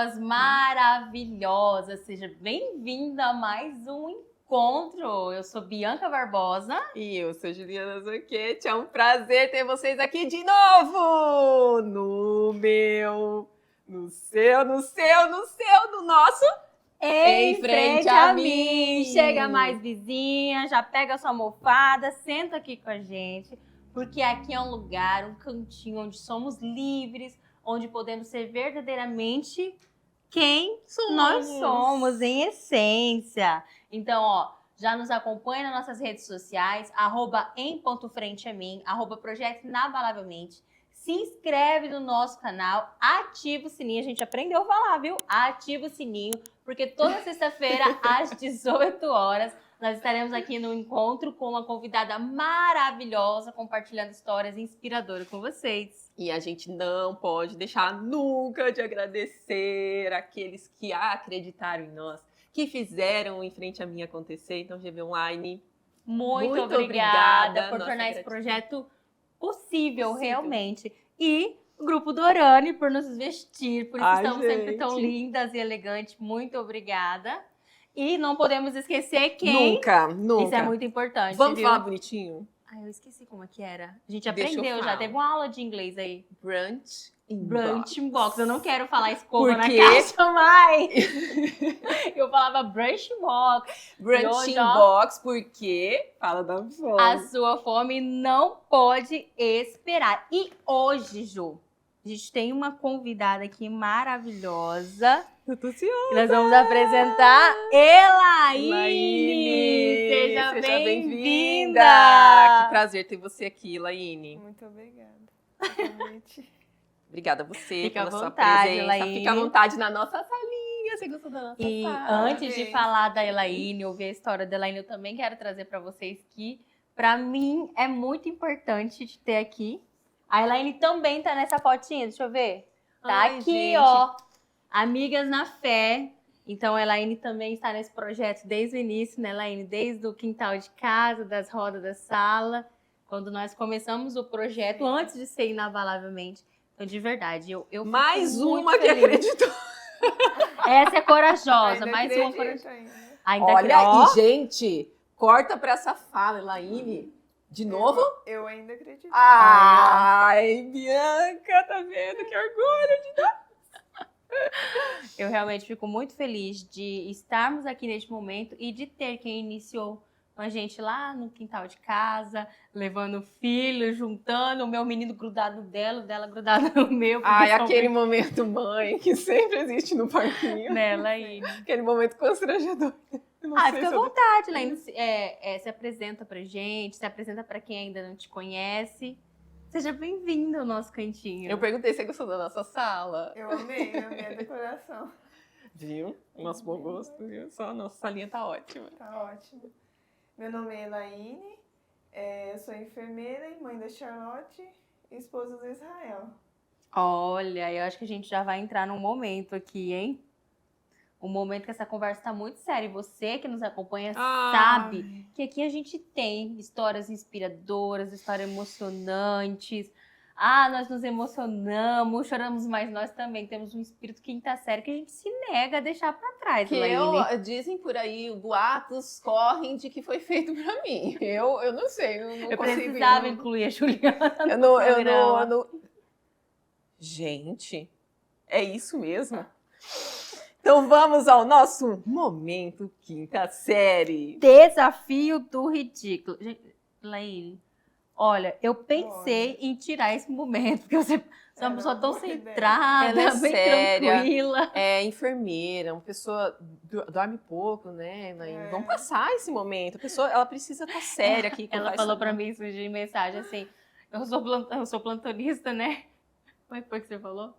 pessoas maravilhosas, seja bem-vinda a mais um encontro. Eu sou Bianca Barbosa. E eu sou Juliana Zorquete. É um prazer ter vocês aqui de novo! No nosso Em frente a mim! Chega mais vizinha, já pega a sua almofada, senta aqui com a gente, porque aqui é um lugar, um cantinho onde somos livres, onde podemos ser verdadeiramente quem nós somos, em essência. Então, ó, já nos acompanha nas nossas redes sociais, @em.frenteamim, @projeto Inabalavelmente. Se inscreve no nosso canal, ativa o sininho, a gente aprendeu a falar, viu? Ativa o sininho, porque toda sexta-feira, às 18 horas, nós estaremos aqui no encontro com uma convidada maravilhosa, compartilhando histórias inspiradoras com vocês. E a gente não pode deixar nunca de agradecer aqueles que acreditaram em nós, que fizeram o Em Frente a Mim acontecer. Então, GV Online, Muito obrigada por nossa tornar esse gratidão. projeto possível, realmente. E o Grupo Dorani por nos vestir, por isso Ai, estamos sempre tão gente. lindas e elegantes. Muito obrigada. E não podemos esquecer quem... Nunca. Isso é muito importante, Vamos viu? falar bonitinho? Ai, eu esqueci como é que era. A gente Deixa eu aprendeu já, falar. teve uma aula de inglês aí. Brunch Inbox. Brunch Box. Eu não quero falar escova Por na quê? caixa mais. Eu falava Brunch Box. Brunch E hoje, ó, Inbox, porque fala da fome. a sua fome não pode esperar. E hoje, Ju, a gente tem uma convidada aqui maravilhosa. Eu tô ansiosa. E nós vamos apresentar Elaine. Laine, Seja bem-vinda! bem-vinda. Que prazer ter você aqui, Laine. Muito obrigada pelo convite. Obrigada a você Fica à pela sua vontade, presença. Laine. Fica à vontade na nossa salinha. Você gostou da nossa E sala? antes de Ok. falar da Elaine, ouvir a história da Elaine, eu também quero trazer para vocês que, para mim, é muito importante te ter aqui. A Elaine também tá nessa fotinha, deixa eu ver. Tá Ai, aqui, gente. ó. Amigas na Fé. Então, a Elaine também está nesse projeto desde o início, né, Elaine? Desde o quintal de casa, das rodas da sala. Quando nós começamos o projeto, antes de ser Inabalavelmente. Então, de verdade, eu fico Mais muito uma que feliz. acreditou. Essa é corajosa, Ainda mais uma acredito corajosa. ainda. Ainda Olha, ó, e gente, corta pra essa fala, Elaine. De novo? Eu ainda acredito. Ai, Bianca, tá vendo? Que orgulho. eu realmente fico muito feliz de estarmos aqui neste momento e de ter quem iniciou com a gente lá no quintal de casa, levando o filho, juntando o meu menino grudado dela, dela grudada no meu. porque Ai, são aquele momento mãe que sempre existe no parquinho. nela aí. Aquele momento constrangedor. Eu não sei Fica à se eu- vontade, Laine. Se apresenta pra gente, se apresenta pra quem ainda não te conhece. Seja bem-vindo ao nosso cantinho. Eu perguntei se você gostou da nossa sala. Eu amei a decoração. Viu? Nosso bom gosto, viu? Só a nossa salinha tá ótima. Tá ótimo. Meu nome é Elaine, eu sou enfermeira e mãe da Charlotte e esposa do Israel. Olha, eu acho que a gente já vai entrar num momento aqui, hein? Um momento que essa conversa tá muito séria. E você que nos acompanha sabe que aqui a gente tem histórias inspiradoras, histórias emocionantes. Ah, nós nos emocionamos, choramos, mas nós também temos um espírito quinta série que a gente se nega a deixar pra trás, Que Elaine. dizem por aí, boatos correm de que foi feito pra mim. Eu não sei, eu não Eu consigo. precisava incluir a Juliana. Eu não, eu programa. não, eu não. Gente, é isso mesmo? Então vamos ao nosso momento quinta série. Desafio do ridículo. Gente, Elaine, olha, eu pensei em tirar esse momento, porque você é uma Era pessoa tão uma boa ideia. centrada, Ela é bem séria. tranquila. É enfermeira, uma pessoa dorme pouco, né? Elaine? É. Vamos passar esse momento. A pessoa, ela precisa estar séria aqui. quando Ela vai falou saber. pra mim isso de mensagem assim, eu sou plantonista, né? Como foi que você falou?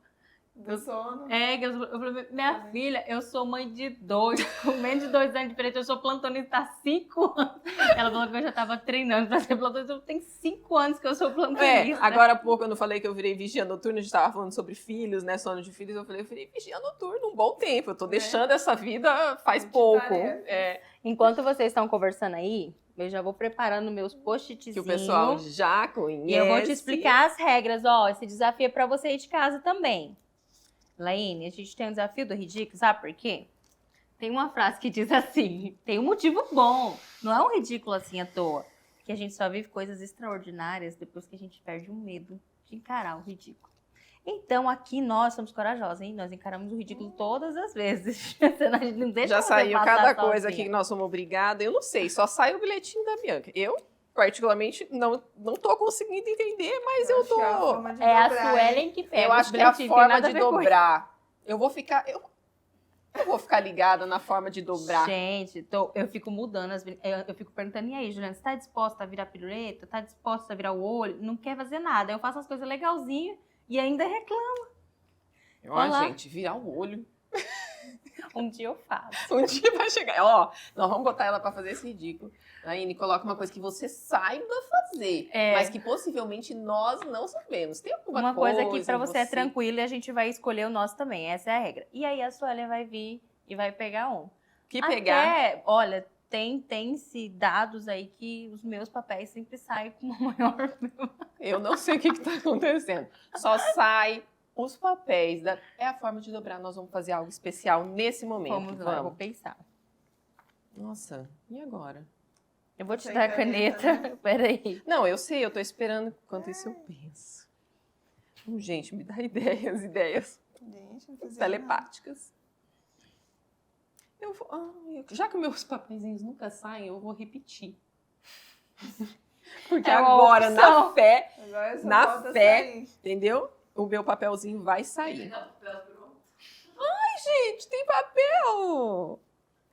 Do sono. Que eu falei, minha filha, eu sou mãe de 2, com menos de 2 anos de diferença, eu sou plantonista há 5 anos. Ela falou que eu já tava treinando pra ser plantonista, tem 5 anos que eu sou plantonista. Agora há pouco eu não falei que eu virei vigia noturna, a gente tava falando sobre filhos, né? Sono de filhos, eu virei vigia noturna um bom tempo. Eu tô deixando essa vida faz pouco. Multitarefa. Enquanto vocês estão conversando aí, eu já vou preparando meus post-itzinhos. Que o pessoal já conhece. E eu vou te explicar as regras, ó. Esse desafio é pra você aí de casa também. Laine, a gente tem um desafio do ridículo, sabe por quê? Tem uma frase que diz assim, tem um motivo bom, não é um ridículo assim à toa, que a gente só vive coisas extraordinárias depois que a gente perde o medo de encarar o ridículo. Então, aqui nós somos corajosos, hein? Nós encaramos o ridículo todas as vezes. A gente não deixa Já você saiu passar cada coisa aqui sozinha. que nós somos obrigadas. Eu não sei, só sai o bilhetinho da Bianca. Eu, particularmente, não tô conseguindo entender, mas eu acho que é a tô... forma de É a dobrar, hein? Suelen que pega Eu os acho que é a bilhetinhos, tem forma nada a de ver com isso. dobrar. Eu vou ficar... Eu vou ficar ligada na forma de dobrar. Gente, eu fico mudando, eu fico perguntando, e aí, Juliana, você tá disposta a virar piruleta? Tá disposta a virar o olho? Não quer fazer nada. Eu faço as coisas legalzinhas e ainda reclamo. Ó, Olá. gente, virar o olho. Um dia eu faço. Um dia vai chegar. Ó, nós vamos botar ela pra fazer esse ridículo. Laine, coloca uma coisa que você saiba fazer, É. mas que possivelmente nós não sabemos. Tem alguma Uma coisa que em pra você é tranquila e a gente vai escolher o nosso também. Essa é a regra. E aí a Suelen vai vir e vai pegar um. Que pegar? Até, olha, tem-se dados aí que os meus papéis sempre saem com uma maior... Eu não sei o que tá acontecendo. Só sai os papéis. É a forma de dobrar. Nós vamos fazer algo especial nesse momento. Vamos lá, eu vou pensar. Nossa, e agora? Eu vou te Sem dar a caneta, caneta. Peraí. Não, eu sei, eu tô esperando. Enquanto isso eu penso. Gente, me dá ideias. Gente, não fazia Telepáticas. Eu vou, já que meus papeizinhos nunca saem, eu vou repetir. Porque É uma agora, na opção. fé, nada. Agora só Na falta fé. sair. entendeu? O meu papelzinho vai sair. Ai, gente, tem papel!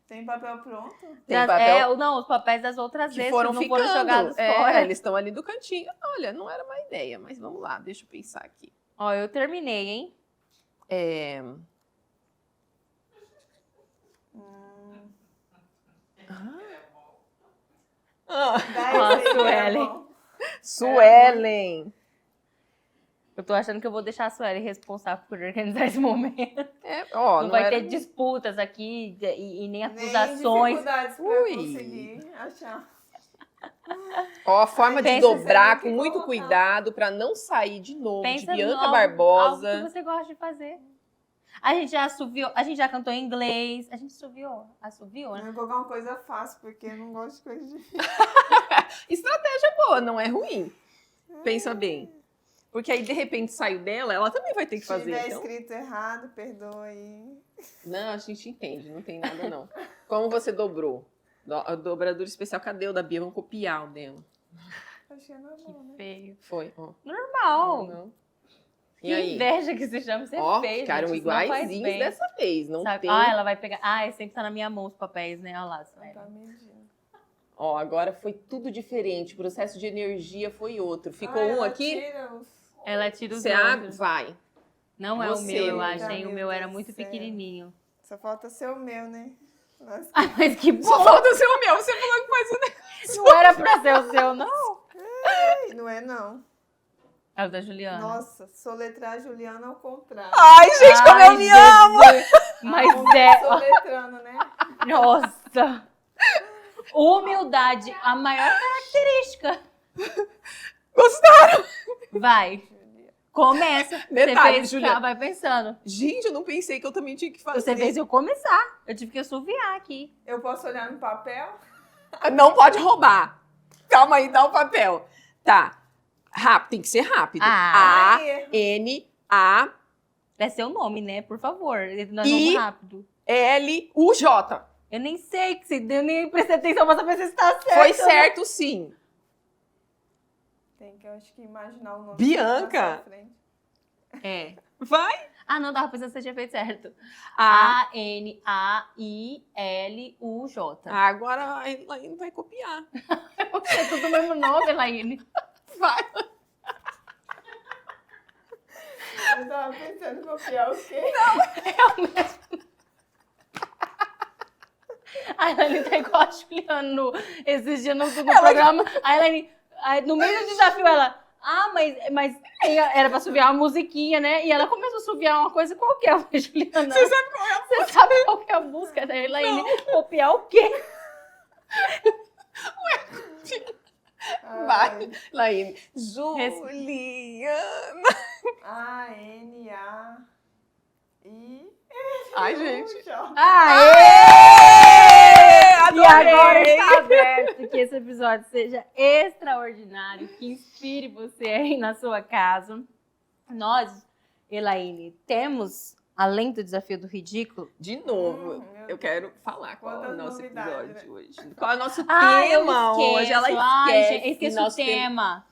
Tem papel pronto? Tem papel Não, os papéis das outras que vezes foram não ficando. foram jogados É, fora. eles estão ali do cantinho. Olha, não era uma ideia, mas vamos lá, deixa eu pensar aqui. Ó, eu terminei, hein? É... Ah, Dá Ó, esse aí, Suelen. tá bom. Suelen. Eu tô achando que eu vou deixar a Sueli responsável por organizar esse momento. Ó, não vai era- ter disputas aqui e nem Nem acusações. dificuldades pra Ui. conseguir achar. Ó, a forma de Pensa dobrar sempre com que muito colocar. cuidado pra não sair de novo de Pensa Bianca no algo Barbosa. que você gosta de fazer. A gente já assoviou, a gente já cantou em inglês. A gente assoviou, Eu né? vou colocar uma coisa fácil, porque eu não gosto de coisa difícil. Estratégia boa, não é ruim. Pensa bem. Porque aí, de repente, saiu dela, ela também vai ter que Se fazer. tiver Então... escrito errado, perdoa aí. Não, a gente entende, não tem nada não. Como você dobrou? A dobradura especial, cadê o da Bia? Vamos copiar o dela. Achei normal, né? Feio. Foi, ó. Normal. Não. E Que aí? inveja que se chama ser Ó, feio. ficaram gente, isso não faz iguaizinhos bem. dessa vez, não Sabe? tem... Ah, ela vai pegar. Ah, sempre tá na minha mão os papéis, né? Olha lá, Sueli. Tá medindo. Ó, agora foi tudo diferente, o processo de energia foi outro. Ficou um ela aqui, tira os- Ela tira os você outros. vai. Não é Você, o meu, eu amiga. acho, hein? O Meu meu era Deus muito do céu. pequenininho. Só falta ser o meu, né? Nossa, Ai, mas que bom! Só falta ser o meu, você falou que faz o negócio. Não era pra ser o seu, não? não é não. É o da Juliana. Nossa, soletrar Juliana ao contrário. Ai, gente, como eu Ai, me amo! Jesus. Mas é. Soletrando, né? Nossa! Humildade, a maior característica. Gostaram? Vai. Começa. Detalhe, você fez, Juliana. vai pensando. Gente, eu não pensei que eu também tinha que fazer. Você fez eu começar. Eu tive que assoviar aqui. Eu posso olhar no papel? Não pode roubar. Calma aí, dá o papel. Tá. Rápido, tem que ser rápido. Ah. A-N-A-L-U-J. É seu nome, né? Por favor. Nós E- vamos rápido. Eu nem sei, que eu nem prestei atenção pra saber se está certo. Foi certo, sim. Tem que, eu acho que imaginar o nome. Bianca? na sua frente. É. Vai. Ah, não, tava pensando que você tinha feito certo. A. A-N-A-I-L-U-J. Agora a Elaine vai copiar. É tudo o mesmo nome, Elaine. Vai. Eu tava pensando em copiar o quê? A Elaine tá igual a Juliana esses dias no programa. A Elaine, no meio do desafio, ela... Ah, mas era pra assoviar uma musiquinha, né? E ela começou a assoviar uma coisa qualquer. Eu falei, Juliana, Você sabe qual é a você sabe qual que é a música da Elaine? Copiar o quê? Vai, Elaine. Juliana. A-N-A... E... Ai, gente. Tchau. E agora está aberto que esse episódio seja extraordinário, que inspire você aí na sua casa. Nós, Elaine, temos, além do desafio do ridículo... De novo, meu eu quero falar qual é o Quantas nosso novidades, episódio né? de hoje. Qual é o nosso eu tema hoje? Ela esquece. gente, esqueci o nosso tema.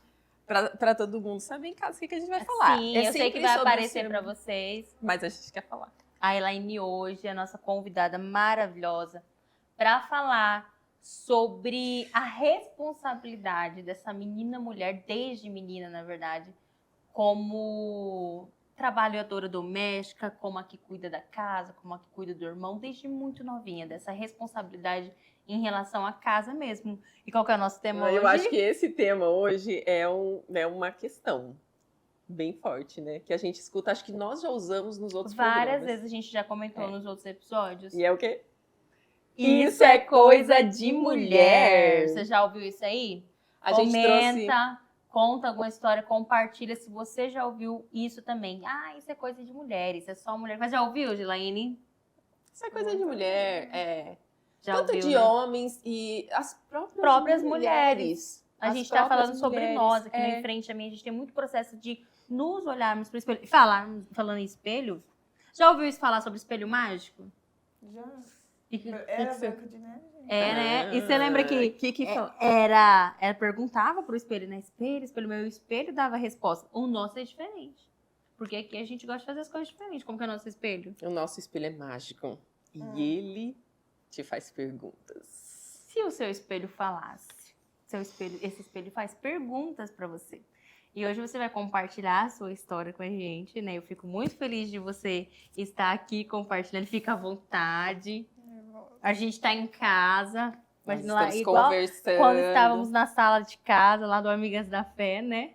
Pra todo mundo saber em casa o que a gente vai falar. Sim, É eu sei sempre que vai sobre o aparecer ser para humano, vocês. mas a gente quer falar. A Elaine hoje é a nossa convidada maravilhosa para falar sobre a responsabilidade dessa menina mulher, desde menina, na verdade, como trabalhadora doméstica, como a que cuida da casa, como a que cuida do irmão, desde muito novinha, dessa responsabilidade em relação à casa mesmo. E qual que é o nosso tema hoje? Eu acho que esse tema hoje é uma questão bem forte, né? Que a gente escuta, acho que nós já usamos nos outros Várias programas. vezes a gente já comentou nos outros episódios. E é o quê? Isso é coisa de mulher. Você já ouviu isso aí? A gente trouxe... Comenta, conta alguma história, compartilha se você já ouviu isso também. Ah, isso é coisa de mulher, isso é só mulher. Mas já ouviu, Gilaine? Isso é coisa de mulher, Já tanto ouviu, de né? homens e as Próprias mulheres. A As gente tá falando próprias sobre mulheres, nós aqui no Em Frente a Mim. A gente tem muito processo de nos olharmos pro espelho. Falando em espelho, já ouviu isso falar sobre espelho mágico? Já. E- Era você- Branca de Neve, gente. É, né? E você lembra que fala? ela perguntava pro espelho, né? Espelho, meu espelho dava a resposta. O nosso é diferente. Porque aqui a gente gosta de fazer as coisas diferentes. Como que é o nosso espelho? O nosso espelho é mágico. E ele te faz perguntas. Se o seu espelho falasse, esse espelho faz perguntas pra você. E hoje você vai compartilhar a sua história com a gente, né? Eu fico muito feliz de você estar aqui compartilhando. Fica à vontade. A gente tá em casa. Nós Imagina lá, estamos igual conversando. quando estávamos na sala de casa, lá do Amigas da Fé, né?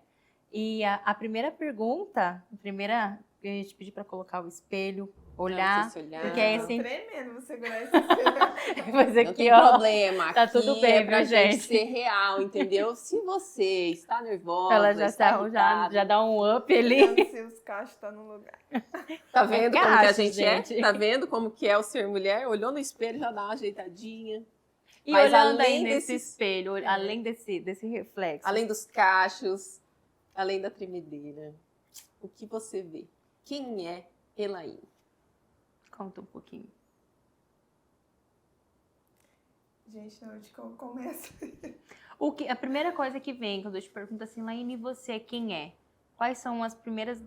E a primeira pergunta, que a gente pediu pra colocar o espelho, olhar. Se olhar. Porque é Tô esse- tremendo você segurar esse espelho. Mas Não aqui, tem ó. problema. tá Aqui tudo bem, é pra viu, gente? ser real, entendeu? Se você está nervosa, Ela já, está já dá um up ali. Vendo se os cachos estão no lugar. Tá vendo como que a gasto, gente gente. é? Tá vendo como que é o ser mulher? Olhou no espelho, já dá uma ajeitadinha. E Mas olhando aí além nesse desses- espelho, além desse reflexo. Além dos cachos, além da tremedeira, o que você vê? Quem é Elaine? Conta um pouquinho. Gente, não, de como começa. A primeira coisa que vem quando eu te pergunto assim, Laine, você quem é? Quais são as primeiras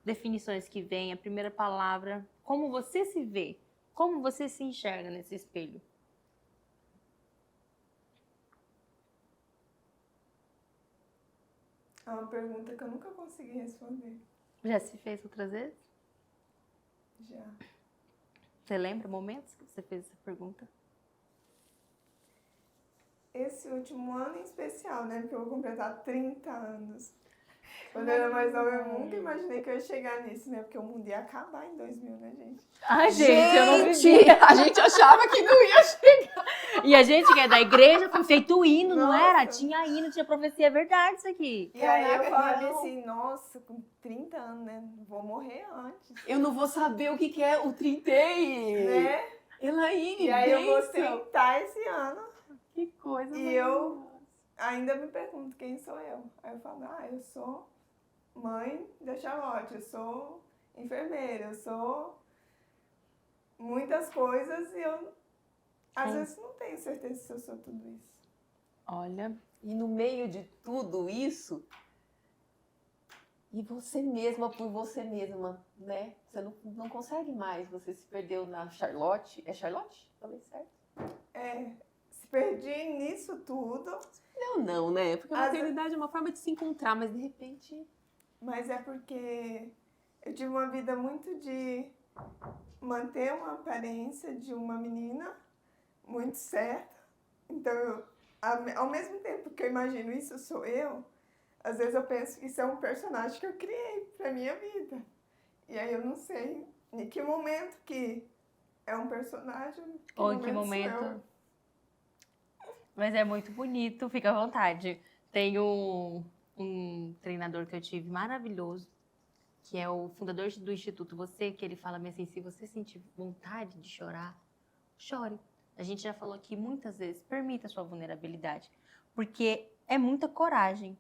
definições que vêm, a primeira palavra? Como você se vê? Como você se enxerga nesse espelho? É uma pergunta que eu nunca consegui responder. Já se fez outras vezes? Já. Você lembra momentos que você fez essa pergunta? Esse último ano em especial, né? Porque eu vou completar 30 anos. Quando eu era mais nova, eu nunca imaginei que eu ia chegar nisso, né? Porque o mundo ia acabar em 2000, né, gente? Ai, gente, eu não vivi. A gente achava que não ia chegar. E a gente que é da igreja foi feito o hino, não Nossa. era? Tinha hino, tinha profecia, é verdade isso aqui. E aí eu Caraca, falava real. assim, nossa, com 30 anos, né? Vou morrer antes, Eu não vou saber o que é o trintei. né? Elaine, E aí eu vou bênção. tentar esse ano. Que coisa E eu ainda me pergunto quem sou eu. Aí eu falo, eu sou mãe da Charlotte, eu sou enfermeira, eu sou muitas coisas e eu às vezes não tenho certeza se eu sou tudo isso. Olha, E no meio de tudo isso, e você mesma por você mesma, né? Você não consegue mais, você se perdeu na Charlotte. É Charlotte? Falei certo? Se perdi nisso tudo, Não, né? Porque a Às maternidade é uma forma de se encontrar, mas de repente... mas é porque eu tive uma vida muito de manter uma aparência de uma menina muito certa. Então, ao mesmo tempo que eu imagino isso sou eu, às vezes eu penso que isso é um personagem que eu criei pra minha vida. E aí eu não sei em que momento que é um personagem, ou em que sou momento. eu. Mas é muito bonito, fica à vontade. Tem um treinador que eu tive maravilhoso, que é o fundador do Instituto Você, que ele fala assim, se você sentir vontade de chorar, chore. A gente já falou aqui muitas vezes, permita a sua vulnerabilidade, porque é muita coragem.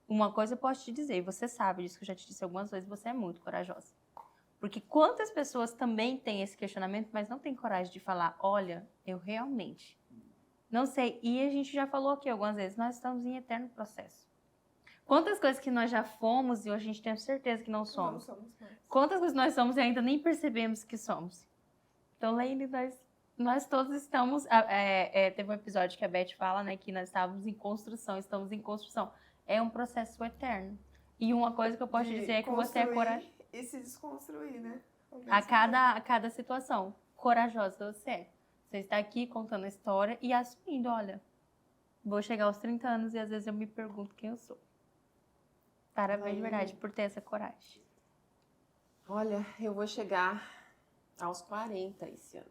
Uma coisa eu posso te dizer, e você sabe disso que eu já te disse algumas vezes, você é muito corajosa. Porque quantas pessoas também têm esse questionamento, mas não têm coragem de falar, olha, eu realmente não sei. E a gente já falou aqui algumas vezes, nós estamos em eterno processo. Quantas coisas que nós já fomos e a gente tem certeza que não somos. Não somos mais. Quantas coisas nós somos e ainda nem percebemos que somos. Então, Laine, nós todos estamos... teve um episódio que a Beth fala, né, que nós estávamos em construção, estamos em construção. É um processo eterno. E uma coisa que eu posso dizer é que você é corajosa. E se desconstruir, né? A cada situação. Corajosa você é. Você está aqui contando a história e assumindo, olha, vou chegar aos 30 anos e às vezes eu me pergunto quem eu sou. Parabéns, de verdade, por ter essa coragem. Olha, eu vou chegar aos 40 esse ano.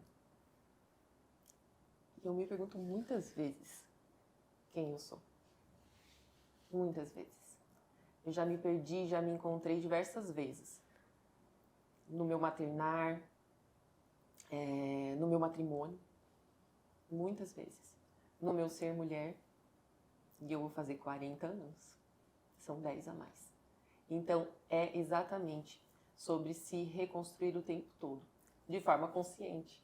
E eu me pergunto muitas vezes quem eu sou. Muitas vezes. Eu já me perdi, já me encontrei diversas vezes. No meu maternar, no meu matrimônio. Muitas vezes. No meu ser mulher. E eu vou fazer 40 anos. São 10 a mais. Então, é exatamente sobre se reconstruir o tempo todo. De forma consciente.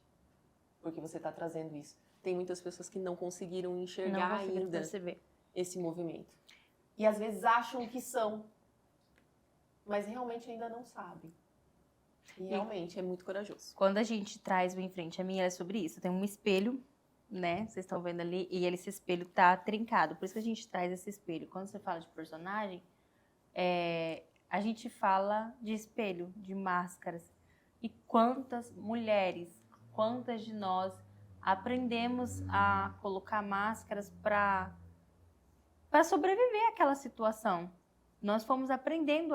Porque você está trazendo isso. Tem muitas pessoas que não conseguiram enxergar ainda perceber esse movimento. E às vezes acham que são. Mas realmente ainda não sabem. E realmente é muito corajoso. Quando a gente traz o Em Frente a Mim, é sobre isso. Tem um espelho, né? Vocês estão vendo ali. E esse espelho tá trincado. Por isso que a gente traz esse espelho. Quando você fala de personagem, a gente fala de espelho, de máscaras. E quantas mulheres, quantas de nós aprendemos a colocar máscaras para sobreviver àquela situação. Nós fomos aprendendo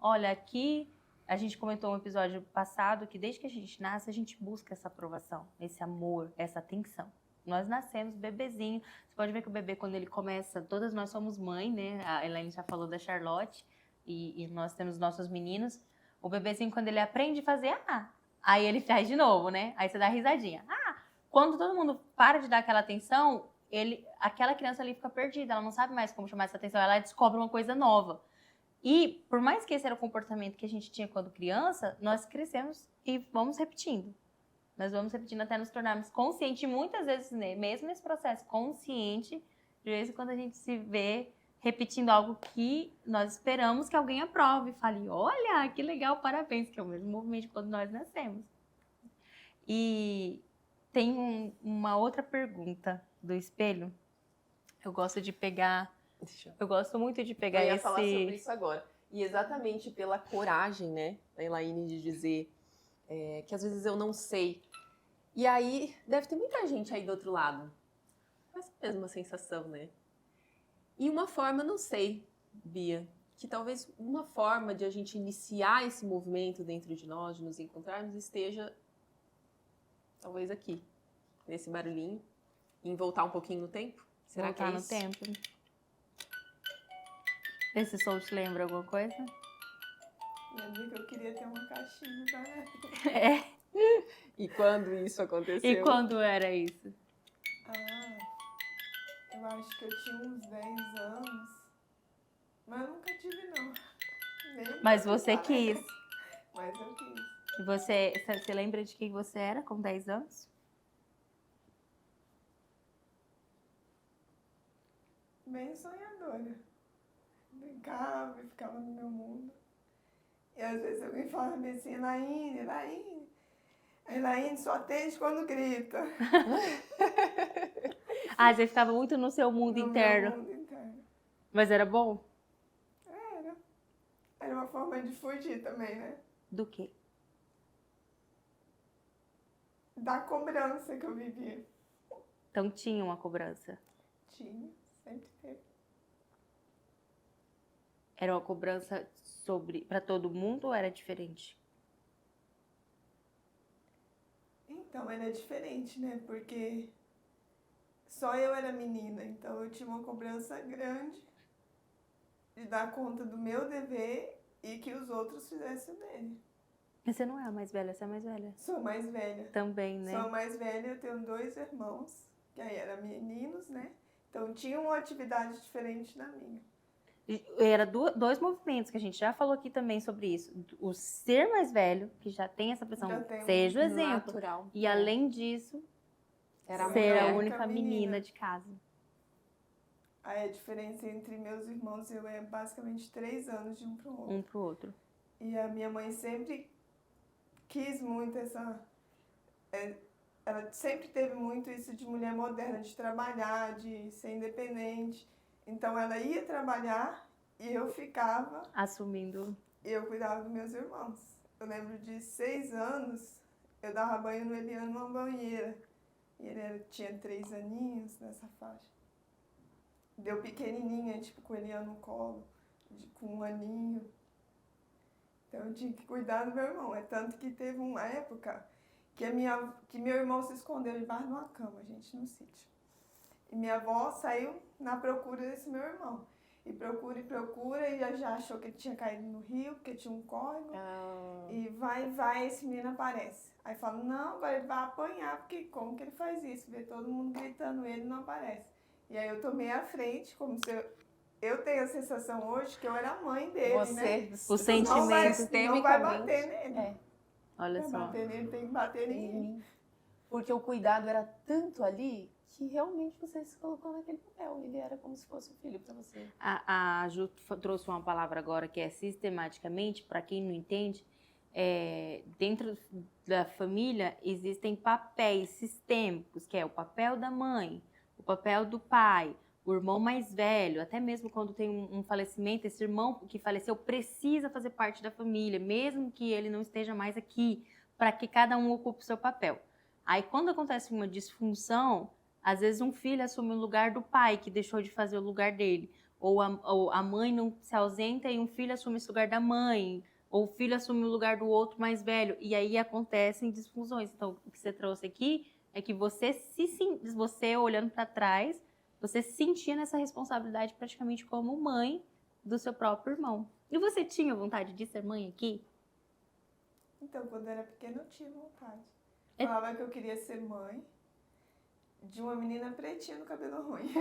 olha, aqui a gente comentou um episódio passado que desde que a gente nasce, a gente busca essa aprovação, esse amor, essa atenção. Nós nascemos bebezinho. Você pode ver que o bebê, quando ele começa, todas nós somos mãe, né? A Elaine já falou da Charlotte e nós temos nossos meninos. O bebezinho, quando ele aprende a fazer, aí ele faz de novo, né? Aí você dá risadinha. Quando todo mundo para de dar aquela atenção, aquela criança ali fica perdida, ela não sabe mais como chamar essa atenção, ela descobre uma coisa nova. E por mais que esse era o comportamento que a gente tinha quando criança, nós crescemos e vamos repetindo. Nós vamos repetindo até nos tornarmos conscientes. E muitas vezes, né, mesmo nesse processo consciente, de vez em quando a gente se vê repetindo algo que nós esperamos que alguém aprove. Fale, olha, que legal, parabéns, que é o mesmo movimento quando nós nascemos. E tem uma outra pergunta do espelho. Eu gosto muito de pegar Eu ia falar sobre isso agora. E exatamente pela coragem, né, da Elaine, de dizer que às vezes eu não sei. E aí, deve ter muita gente aí do outro lado. Essa mesma sensação, né? E uma forma, não sei, Bia, que talvez uma forma de a gente iniciar esse movimento dentro de nós, de nos encontrarmos, esteja talvez aqui, nesse barulhinho, em voltar um pouquinho no tempo. Será que é isso? Voltar no tempo. Esse som te lembra alguma coisa? Lembra que eu queria ter uma caixinha, tá? E quando isso aconteceu? E quando era isso? Eu acho que eu tinha uns 10 anos. Mas eu nunca tive, não. Mas você quis. Mas eu quis. E você lembra de quem você era com 10 anos? Bem sonhadora. Brincava e ficava no meu mundo. E às vezes alguém falava assim, Elaine. A Elaine só atende quando grita. Você ficava muito no seu mundo interno. Meu mundo interno. Mas era bom? Era uma forma de fugir também, né? Do quê? Da cobrança que eu vivia. Então tinha uma cobrança. Tinha, sempre teve. Era uma cobrança para todo mundo ou era diferente? Então, era diferente, né? Porque só eu era menina, então eu tinha uma cobrança grande de dar conta do meu dever e que os outros fizessem o dele. Você não é a mais velha, você é a mais velha. Sou mais velha. Também, né? Sou a mais velha, eu tenho 2 irmãos, que aí eram meninos, né? Então tinham uma atividade diferente da minha. Era dois movimentos que a gente já falou aqui também sobre isso. O ser mais velho, que já tem essa pressão, Já tem seja o exemplo. Natural. E além disso, Era a ser a mulher. única menina menina de casa. Aí a diferença entre meus irmãos e eu é basicamente 3 anos de um para o outro. Um pro outro. E a minha mãe sempre quis muito ela sempre teve muito isso de mulher moderna, de trabalhar, de ser independente. Então ela ia trabalhar e eu ficava, Assumindo. e eu cuidava dos meus irmãos. Eu lembro de 6 anos, eu dava banho no Eliano numa banheira. E ele tinha 3 aninhos nessa faixa. Deu pequenininha, tipo, com o Eliano no colo, com 1 aninho. Então eu tinha que cuidar do meu irmão. É tanto que teve uma época que meu irmão se escondeu debaixo de uma cama, gente, no sítio. E minha avó saiu na procura desse meu irmão. E procura, e já achou que ele tinha caído no rio, porque tinha um córrego. E vai, esse menino aparece. Aí fala, não, agora ele vai apanhar, porque como que ele faz isso? Vê todo mundo gritando ele, não aparece. E aí eu tomei a frente, como se eu tenho a sensação hoje que eu era a mãe dele, né? O sentimento. Não vai bater nele. É. Olha Vai só. bater nele, tem que bater em mim. Porque o cuidado era tanto ali que realmente você se colocou naquele papel. Ele era como se fosse um filho para você. A Ju trouxe uma palavra agora que é sistematicamente, para quem não entende, dentro da família existem papéis sistêmicos, que é o papel da mãe, o papel do pai, o irmão mais velho, até mesmo quando tem um falecimento, esse irmão que faleceu precisa fazer parte da família, mesmo que ele não esteja mais aqui, para que cada um ocupe o seu papel. Aí quando acontece uma disfunção, às vezes um filho assume o lugar do pai, que deixou de fazer o lugar dele. Ou a mãe não se ausenta e um filho assume esse lugar da mãe. Ou o filho assume o lugar do outro mais velho. E aí acontecem disfunções. Então, o que você trouxe aqui é que você olhando para trás, você se sentia nessa responsabilidade praticamente como mãe do seu próprio irmão. E você tinha vontade de ser mãe aqui? Então, quando eu era pequena, eu tinha vontade. Falava que eu queria ser mãe de uma menina pretinha no cabelo ruim.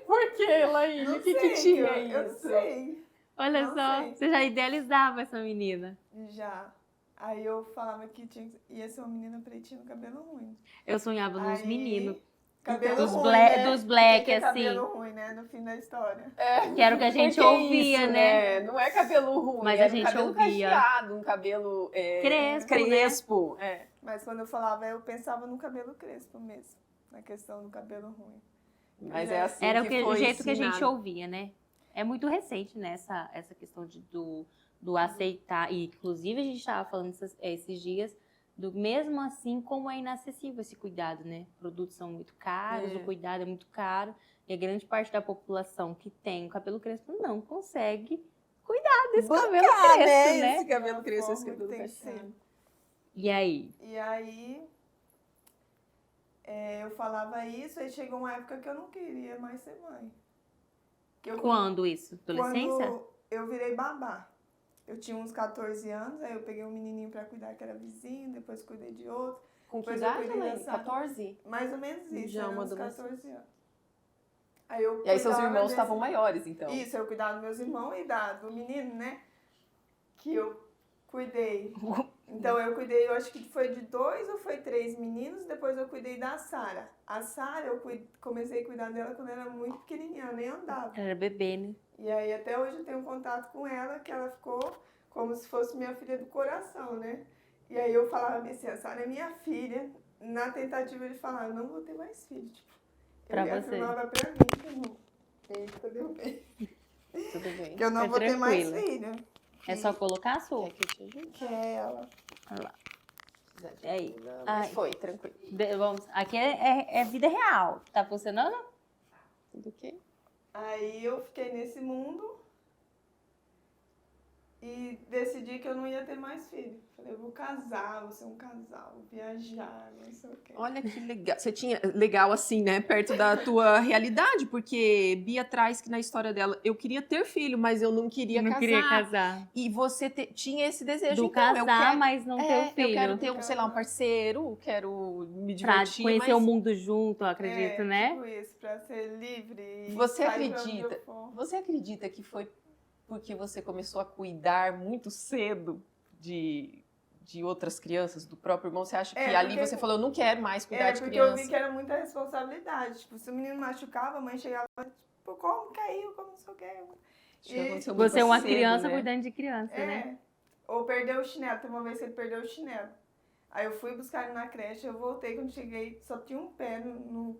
Por que, Laíne? Não O que sei, tinha eu isso? sei. Olha Não só, sei. você já idealizava essa menina. Já. Aí eu falava que ia ser uma menina pretinha no cabelo ruim. Eu sonhava nos Aí, meninos. Cabelo Dos ruim, black- né? dos black, Que é assim. cabelo ruim, né? No fim da história. Que era o que a gente Porque ouvia, isso, né? Não é cabelo ruim, Mas a era um gente cabelo ouvia. cacheado, um cabelo Crespo, né? É. Mas quando eu falava, eu pensava no cabelo crespo mesmo. Na questão do cabelo ruim. Mas é assim Era que o foi jeito que a gente ensinado. ouvia, né? É muito recente, né? Essa questão do aceitar. E, inclusive, a gente estava falando esses dias do mesmo assim como é inacessível esse cuidado, né? Produtos são muito caros, É. o cuidado é muito caro. E a grande parte da população que tem o cabelo crespo não consegue cuidar desse cabelo crespo, né? Esse cabelo crespo, esse Forma que cabelo tem que cacheado. ser. E aí? E aí, eu falava isso, aí chegou uma época que eu não queria mais ser mãe. Que eu- Quando isso? Adolescência? Quando eu virei babá. Eu tinha uns 14 anos, aí eu peguei um menininho pra cuidar, que era vizinho, depois cuidei de outro. Com que Depois eu idade, cuidei Laíne? dessa- 14? Mais ou menos isso, Já era uma uns adolescente. 14 anos. Aí eu E aí seus cuidava irmãos desse- estavam maiores, então. Isso, eu cuidava dos meus irmãos e do menino, né? Que eu cuidei. Então eu cuidei, eu acho que foi de 2 ou foi 3 meninos, depois eu cuidei da Sara. A Sara, comecei a cuidar dela quando ela era muito pequenininha, ela nem andava. Era bebê, né? E aí até hoje eu tenho contato com ela, que ela ficou como se fosse minha filha do coração, né? E aí eu falava assim, a Sara é minha filha, na tentativa de falar, eu não vou ter mais filho. Tipo, Pra eu você. afirmava pra mim que eu não. Eita, deu bem. Tudo bem. Que eu não É vou ter mais tranquilo. filho. É só colocar a sua. Quer que eu te ajude? Que é ela. Olha lá. Precisar de Aí. ajuda, Ai. Mas foi, tranquilo. Vamos, aqui é vida real. Tá funcionando? Tudo ok? Aí eu fiquei nesse mundo E decidi que eu não ia ter mais filho. Falei, eu vou casar, vou ser um casal, vou viajar, não sei o quê. Olha que legal. Você tinha legal assim, né? Perto da tua realidade, porque Bia traz que na história dela, eu queria ter filho, mas eu não queria não casar. queria casar. E você tinha esse desejo. Do então, eu casar, quero, mas não ter o filho. eu quero ter, sei lá, um parceiro, quero me Pra divertir. conhecer mas o mundo junto, eu acredito, né? Tipo isso, pra ser livre. E Você sair pra acredita? onde eu for. Você acredita que foi porque você começou a cuidar muito cedo de outras crianças, do próprio irmão? Você acha que ali porque- você falou, eu não quero mais cuidar de porque eu criança? vi que era muita responsabilidade. Tipo, se o menino machucava, a mãe chegava, tipo, como caiu, como não sei o quê. Acho que aconteceu Você é uma muito cedo, criança né? cuidando de criança, né? Ou perdeu o chinelo. Tem uma vez que ele perdeu o chinelo. Aí eu fui buscar ele na creche, eu voltei, quando cheguei, só tinha um pé no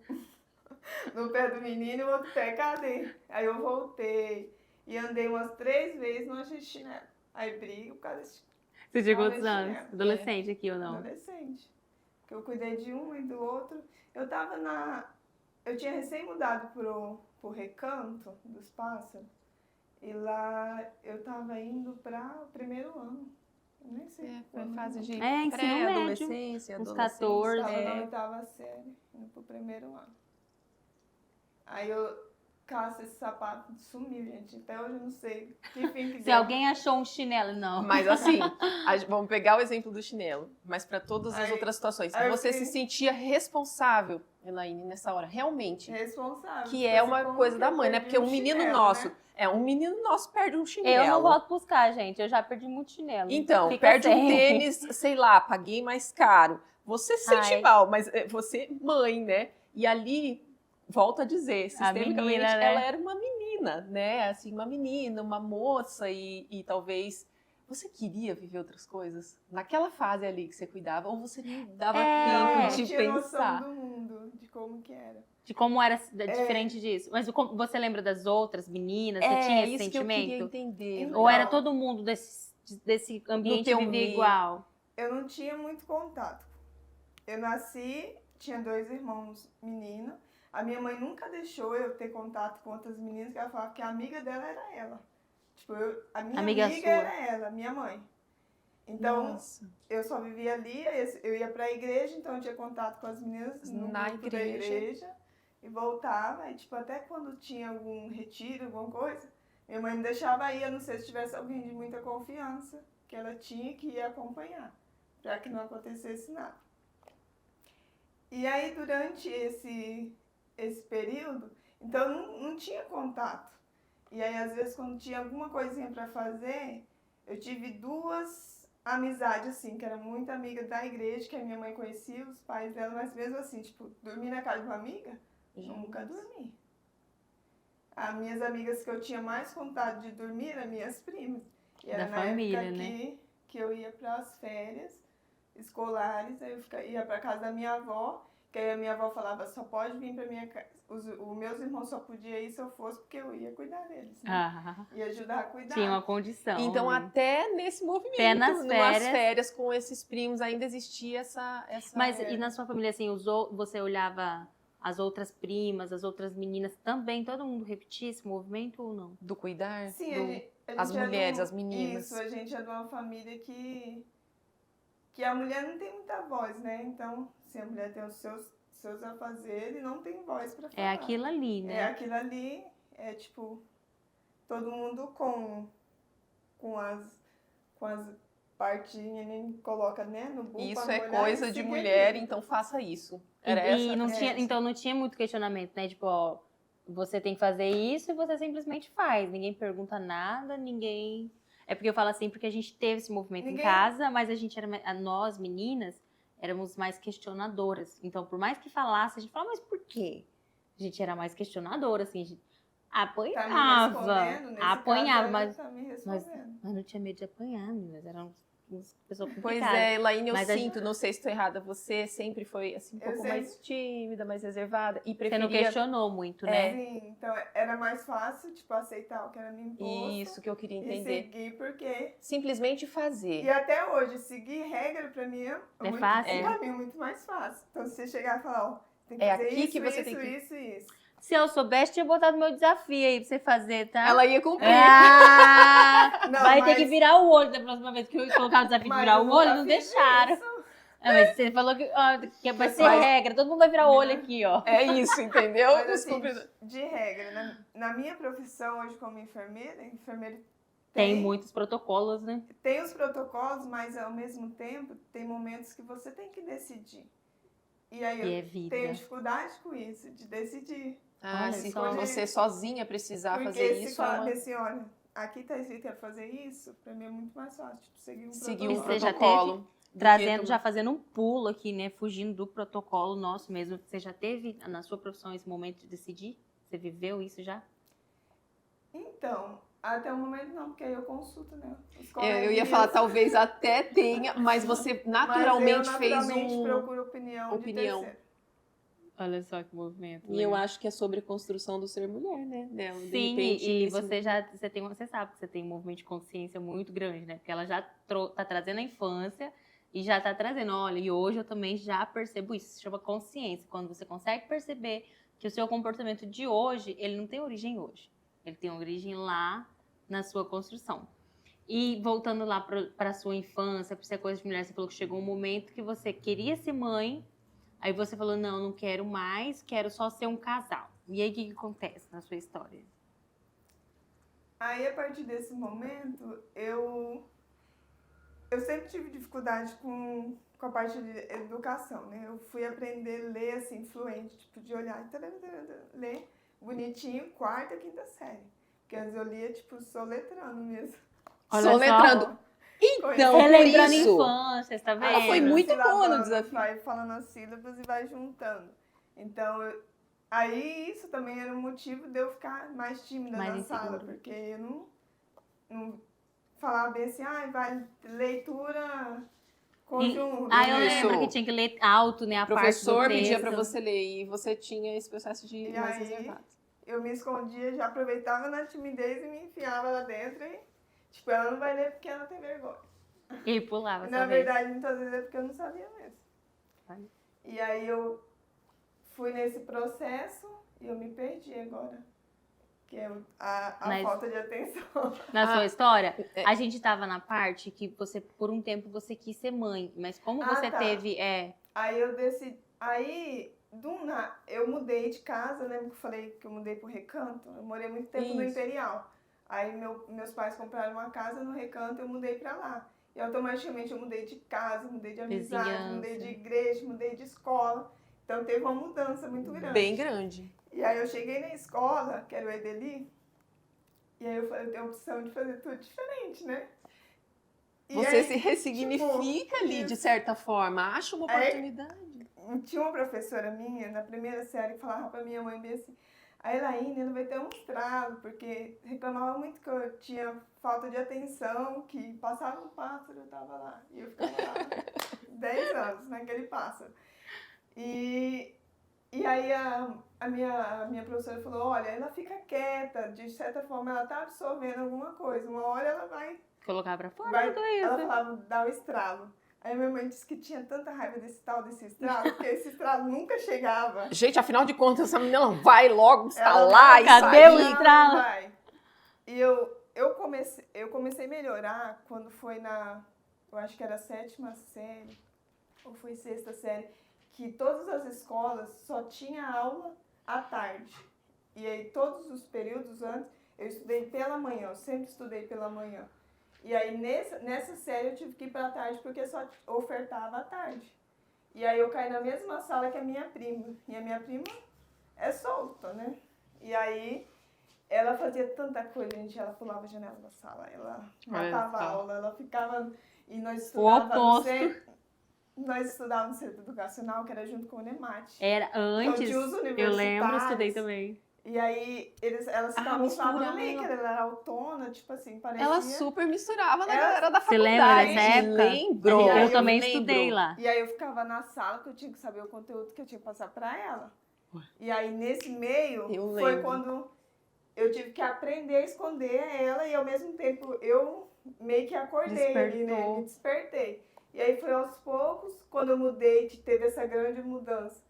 pé do menino e o outro pé, cadê? Aí eu voltei e andei umas 3 vezes, não achei chinelo. Aí brigo por causa desse Você tinha Não, quantos nesse anos? tempo. Adolescente aqui ou não? adolescente. Porque eu cuidei de um e do outro. Eu tava Eu tinha recém mudado pro Recanto dos Pássaros. E lá eu tava indo para o primeiro ano. Eu nem sei. Foi quando, fase de É, ensino pré-adolescência, Uns adolescência. 14. Estava na 8ª série, indo pro primeiro ano. Aí eu caço esse sapato, sumiu, gente. Até hoje eu não sei que fim que Se deu. alguém achou um chinelo, não. Mas assim, vamos pegar o exemplo do chinelo, mas para todas as Aí- outras situações. aí eu Você fiquei- se sentia responsável, Elaine, nessa hora, realmente. Responsável. Que é uma Como coisa que da eu mãe, né? perdi Porque um menino chinelo, nosso, né? um menino nosso perde um chinelo. Eu não volto buscar, gente. Eu já perdi muito chinelo. Então, Fica perde um sem. tênis, sei lá, paguei mais caro. Você se sente Ai. mal, mas você, mãe, né? E ali, volto a dizer, sistemicamente, menina, né? ela era uma menina, né? Assim, uma menina, uma moça e talvez... Você queria viver outras coisas? Naquela fase ali que você cuidava, ou você não dava Não, eu tempo não de tinha noção pensar? do mundo, de como que era. De como era diferente disso. Mas você lembra das outras meninas? Você tinha esse isso que eu queria sentimento? entender. Então, Ou era todo mundo desse ambiente teu vivia meio. igual? Eu não tinha muito contato. Eu nasci, tinha 2 irmãos meninos. A minha mãe nunca deixou eu ter contato com outras meninas, que ela falava que a amiga dela era ela. Tipo, a minha Amiga amiga sua. era ela, minha mãe. Então, Nossa. eu só vivia ali, eu ia pra igreja, então eu tinha contato com as meninas no Na grupo da igreja. igreja. E voltava, e tipo, até quando tinha algum retiro, alguma coisa, minha mãe não deixava ir, a não ser se tivesse alguém de muita confiança, que ela tinha que ir acompanhar, para que não acontecesse nada. E aí, durante esse período, então não tinha contato. E aí, às vezes, quando tinha alguma coisinha para fazer, eu tive 2 amizades, assim, que era muito amiga da igreja, que a minha mãe conhecia, os pais dela, mas mesmo assim, tipo, dormir na casa de uma amiga, nunca dormi. As minhas amigas que eu tinha mais contato de dormir eram minhas primas. E era Da na família, época né? que eu ia para as férias escolares, aí eu ia para casa da minha avó, que aí a minha avó falava, só pode vir para minha casa. Os meus irmãos só podiam ir se eu fosse, porque eu ia cuidar deles, né? Ah, Ia ajudar a cuidar. tinha uma condição. Então, né? até nesse movimento, Até nas férias com esses primos, ainda existia essa... Mas e na sua família, assim, você olhava as outras primas, as outras meninas, também todo mundo repetia esse movimento ou não? Do cuidar? Sim, do... a as gente é mulheres, as meninas. Isso, a gente é de uma família que a mulher não tem muita voz, né? Então, se a mulher tem os seus afazeres, não tem voz pra falar. É aquilo ali, né? É aquilo ali, é tipo, todo mundo com as partinhas, nem coloca, né, no buco. Isso pra é molhar coisa e de se mulher, querer. então faça isso. E Era essa não a tinha, coisa. então não tinha muito questionamento, né? Tipo, ó, você tem que fazer isso e você simplesmente faz. Ninguém pergunta nada, ninguém... É porque eu falo assim, porque a gente teve esse movimento em casa, mas a gente nós, meninas, éramos mais questionadoras. Então, por mais que falasse, a gente falava, mas por quê? A gente era mais questionadora, assim, a gente apanhava, apanhava, mas não tinha medo de apanhar, meninas, eram pessoas complicadas. Pois é, Elaine, eu Mas sinto, não sei se estou errada, você sempre foi assim, um pouco mais tímida, mais reservada e Você preferia... não questionou muito, né? Sim, então era mais fácil, tipo, aceitar o que era me imposto. Isso que eu queria E entender. seguir, porque... Simplesmente fazer. E até hoje, seguir regra pra mim é muito, fácil? Pra mim é muito mais fácil. Então, se você chegar e falar, ó, tem que É fazer aqui isso, que você isso, tem que- isso, isso. Se eu soubesse, tinha botado meu desafio aí pra você fazer, tá? Ela ia cumprir. Não, Vai ter mas- que virar o olho da próxima vez que eu colocar o desafio de Mas virar eu o olho, nunca não fiz deixaram. isso. Mas você falou que vai ser Mas- regra, todo mundo vai virar o olho aqui, ó. É isso, entendeu? Mas, assim, Desculpa. de regra, na minha profissão hoje como enfermeira Tem muitos protocolos, né? tem os protocolos, mas ao mesmo tempo tem momentos que você tem que decidir. E aí E é eu vida. tenho dificuldade com isso, de decidir. Ah, Olha se só. você sozinha precisar Porque fazer se isso, falar assim, olha, aqui tá escrito que é fazer isso, pra mim é muito mais fácil, tipo, seguir um seguir protocolo. um Você já protocolo. do Trazendo, que já fazendo um pulo aqui, né? Fugindo do protocolo nosso mesmo. Você já teve na sua profissão esse momento de decidir? Você viveu isso já? Então, até o momento não, porque aí eu consulto, né? Os Eu ia coleguinhas. falar, talvez até tenha, mas você naturalmente, mas eu fez naturalmente um... procuro opinião de terceiro. Olha só que movimento. E eu acho que é sobre construção do ser mulher, né? Dela, de Sim, repente, e nesse- você sabe que você tem um movimento de consciência muito grande, né? Porque ela já tá trazendo a infância e já tá trazendo, olha, e hoje eu também já percebo isso, se chama consciência. Quando você consegue perceber que o seu comportamento de hoje, ele não tem origem hoje. Ele tem origem lá na sua construção. E voltando lá para a sua infância, para ser coisa de mulher, você falou que chegou um momento que você queria ser mãe, aí você falou, não quero mais, quero só ser um casal. E aí, o que acontece na sua história? Aí, a partir desse momento, eu sempre tive dificuldade com a parte de educação, né? Eu fui aprender a ler, assim, fluente, tipo, de olhar, ler bonitinho, quarta, quinta série. Porque antes eu lia, tipo, soletrando mesmo. Olha Soletrando. só. Então, por Relembrando a isso... infância, tá vendo? Ela foi muito boa no Sílabas, desafio. vai falando as sílabas e vai juntando. Então, aí isso também era um motivo de eu ficar mais tímida Mais na insegura. sala, porque eu não falava bem assim, vai leitura conjunto. Eu Isso. lembro que tinha que ler alto, né? A O professor parte do pedia texto. pra você ler e você tinha esse processo de E mais aí, reservado. eu me escondia, já aproveitava na timidez e me enfiava lá dentro e, tipo, ela não vai ler porque ela tem vergonha. E pulava, Na verdade, muitas vezes é porque eu não sabia mesmo. Ai. E aí eu fui nesse processo e eu me perdi agora. Que é a Mas- falta de atenção. Na Ah, sua história, é. a gente tava na parte que você, por um tempo, você quis ser mãe. Mas como Ah, você tá. teve... Aí eu decidi. Aí, eu mudei de casa, lembra que eu falei que eu mudei pro Recanto? Eu morei muito tempo no Isso. Imperial. Aí meus pais compraram uma casa no Recanto, eu mudei pra lá. E automaticamente eu mudei de casa, mudei de amizade, Vizinhança. mudei de igreja, mudei de escola. Então teve uma mudança muito grande. Bem grande. E aí eu cheguei na escola, que era o Edeli, e aí eu falei, eu tenho a opção de fazer tudo diferente, né? E Você aí, se ressignifica ali, de certa forma. Acha uma Aí- oportunidade. tinha uma professora minha, na primeira série, que falava pra minha mãe bem assim, a Elaine, ela vai ter um estrago, porque reclamava muito que eu tinha falta de atenção, que passava um pássaro, eu tava lá. E eu ficava lá 10 anos naquele pássaro. E aí a minha professora falou, olha, ela fica quieta, de certa forma ela tá absorvendo alguma coisa, uma hora ela vai Colocar pra fora Vai- tudo ela isso. falava, dá o estralo. Aí minha mãe disse que tinha tanta raiva desse estralo, porque esse estralo nunca chegava. Gente, afinal de contas, essa menina vai logo estar Ela lá vai- e Cadê sair. o estralo? Vai. E eu comecei a melhorar quando foi eu acho que era a 7ª série, ou foi 6ª série, que todas as escolas só tinha aula à tarde. E aí todos os períodos antes, eu estudei pela manhã, eu sempre estudei pela manhã. E aí nessa série eu tive que ir para a tarde porque só ofertava à tarde. E aí eu caí na mesma sala que a minha prima. E a minha prima é solta, né? E aí ela fazia tanta coisa, gente. Ela pulava a janela da sala, ela matava a aula, ela ficava... E nós estudávamos oposto. Nós estudávamos no centro educacional, que era junto com o NEMAT. Era antes, tinha os eu lembro, universitários. estudei também. E aí elas ficavam misturava. falando ali que ela era autona, tipo assim, parecia... Ela super misturava na Ela- galera da Você lembra faculdade. dessa época? Lembro. E aí Eu eu também lembro. estudei lá. E aí eu ficava na sala que eu tinha que saber o conteúdo que eu tinha que passar pra ela. E aí nesse meio Eu foi lembro. quando eu tive que aprender a esconder ela e ao mesmo tempo eu meio que acordei ali, né? Despertou. Me despertei. E aí foi aos poucos, quando eu mudei, que teve essa grande mudança.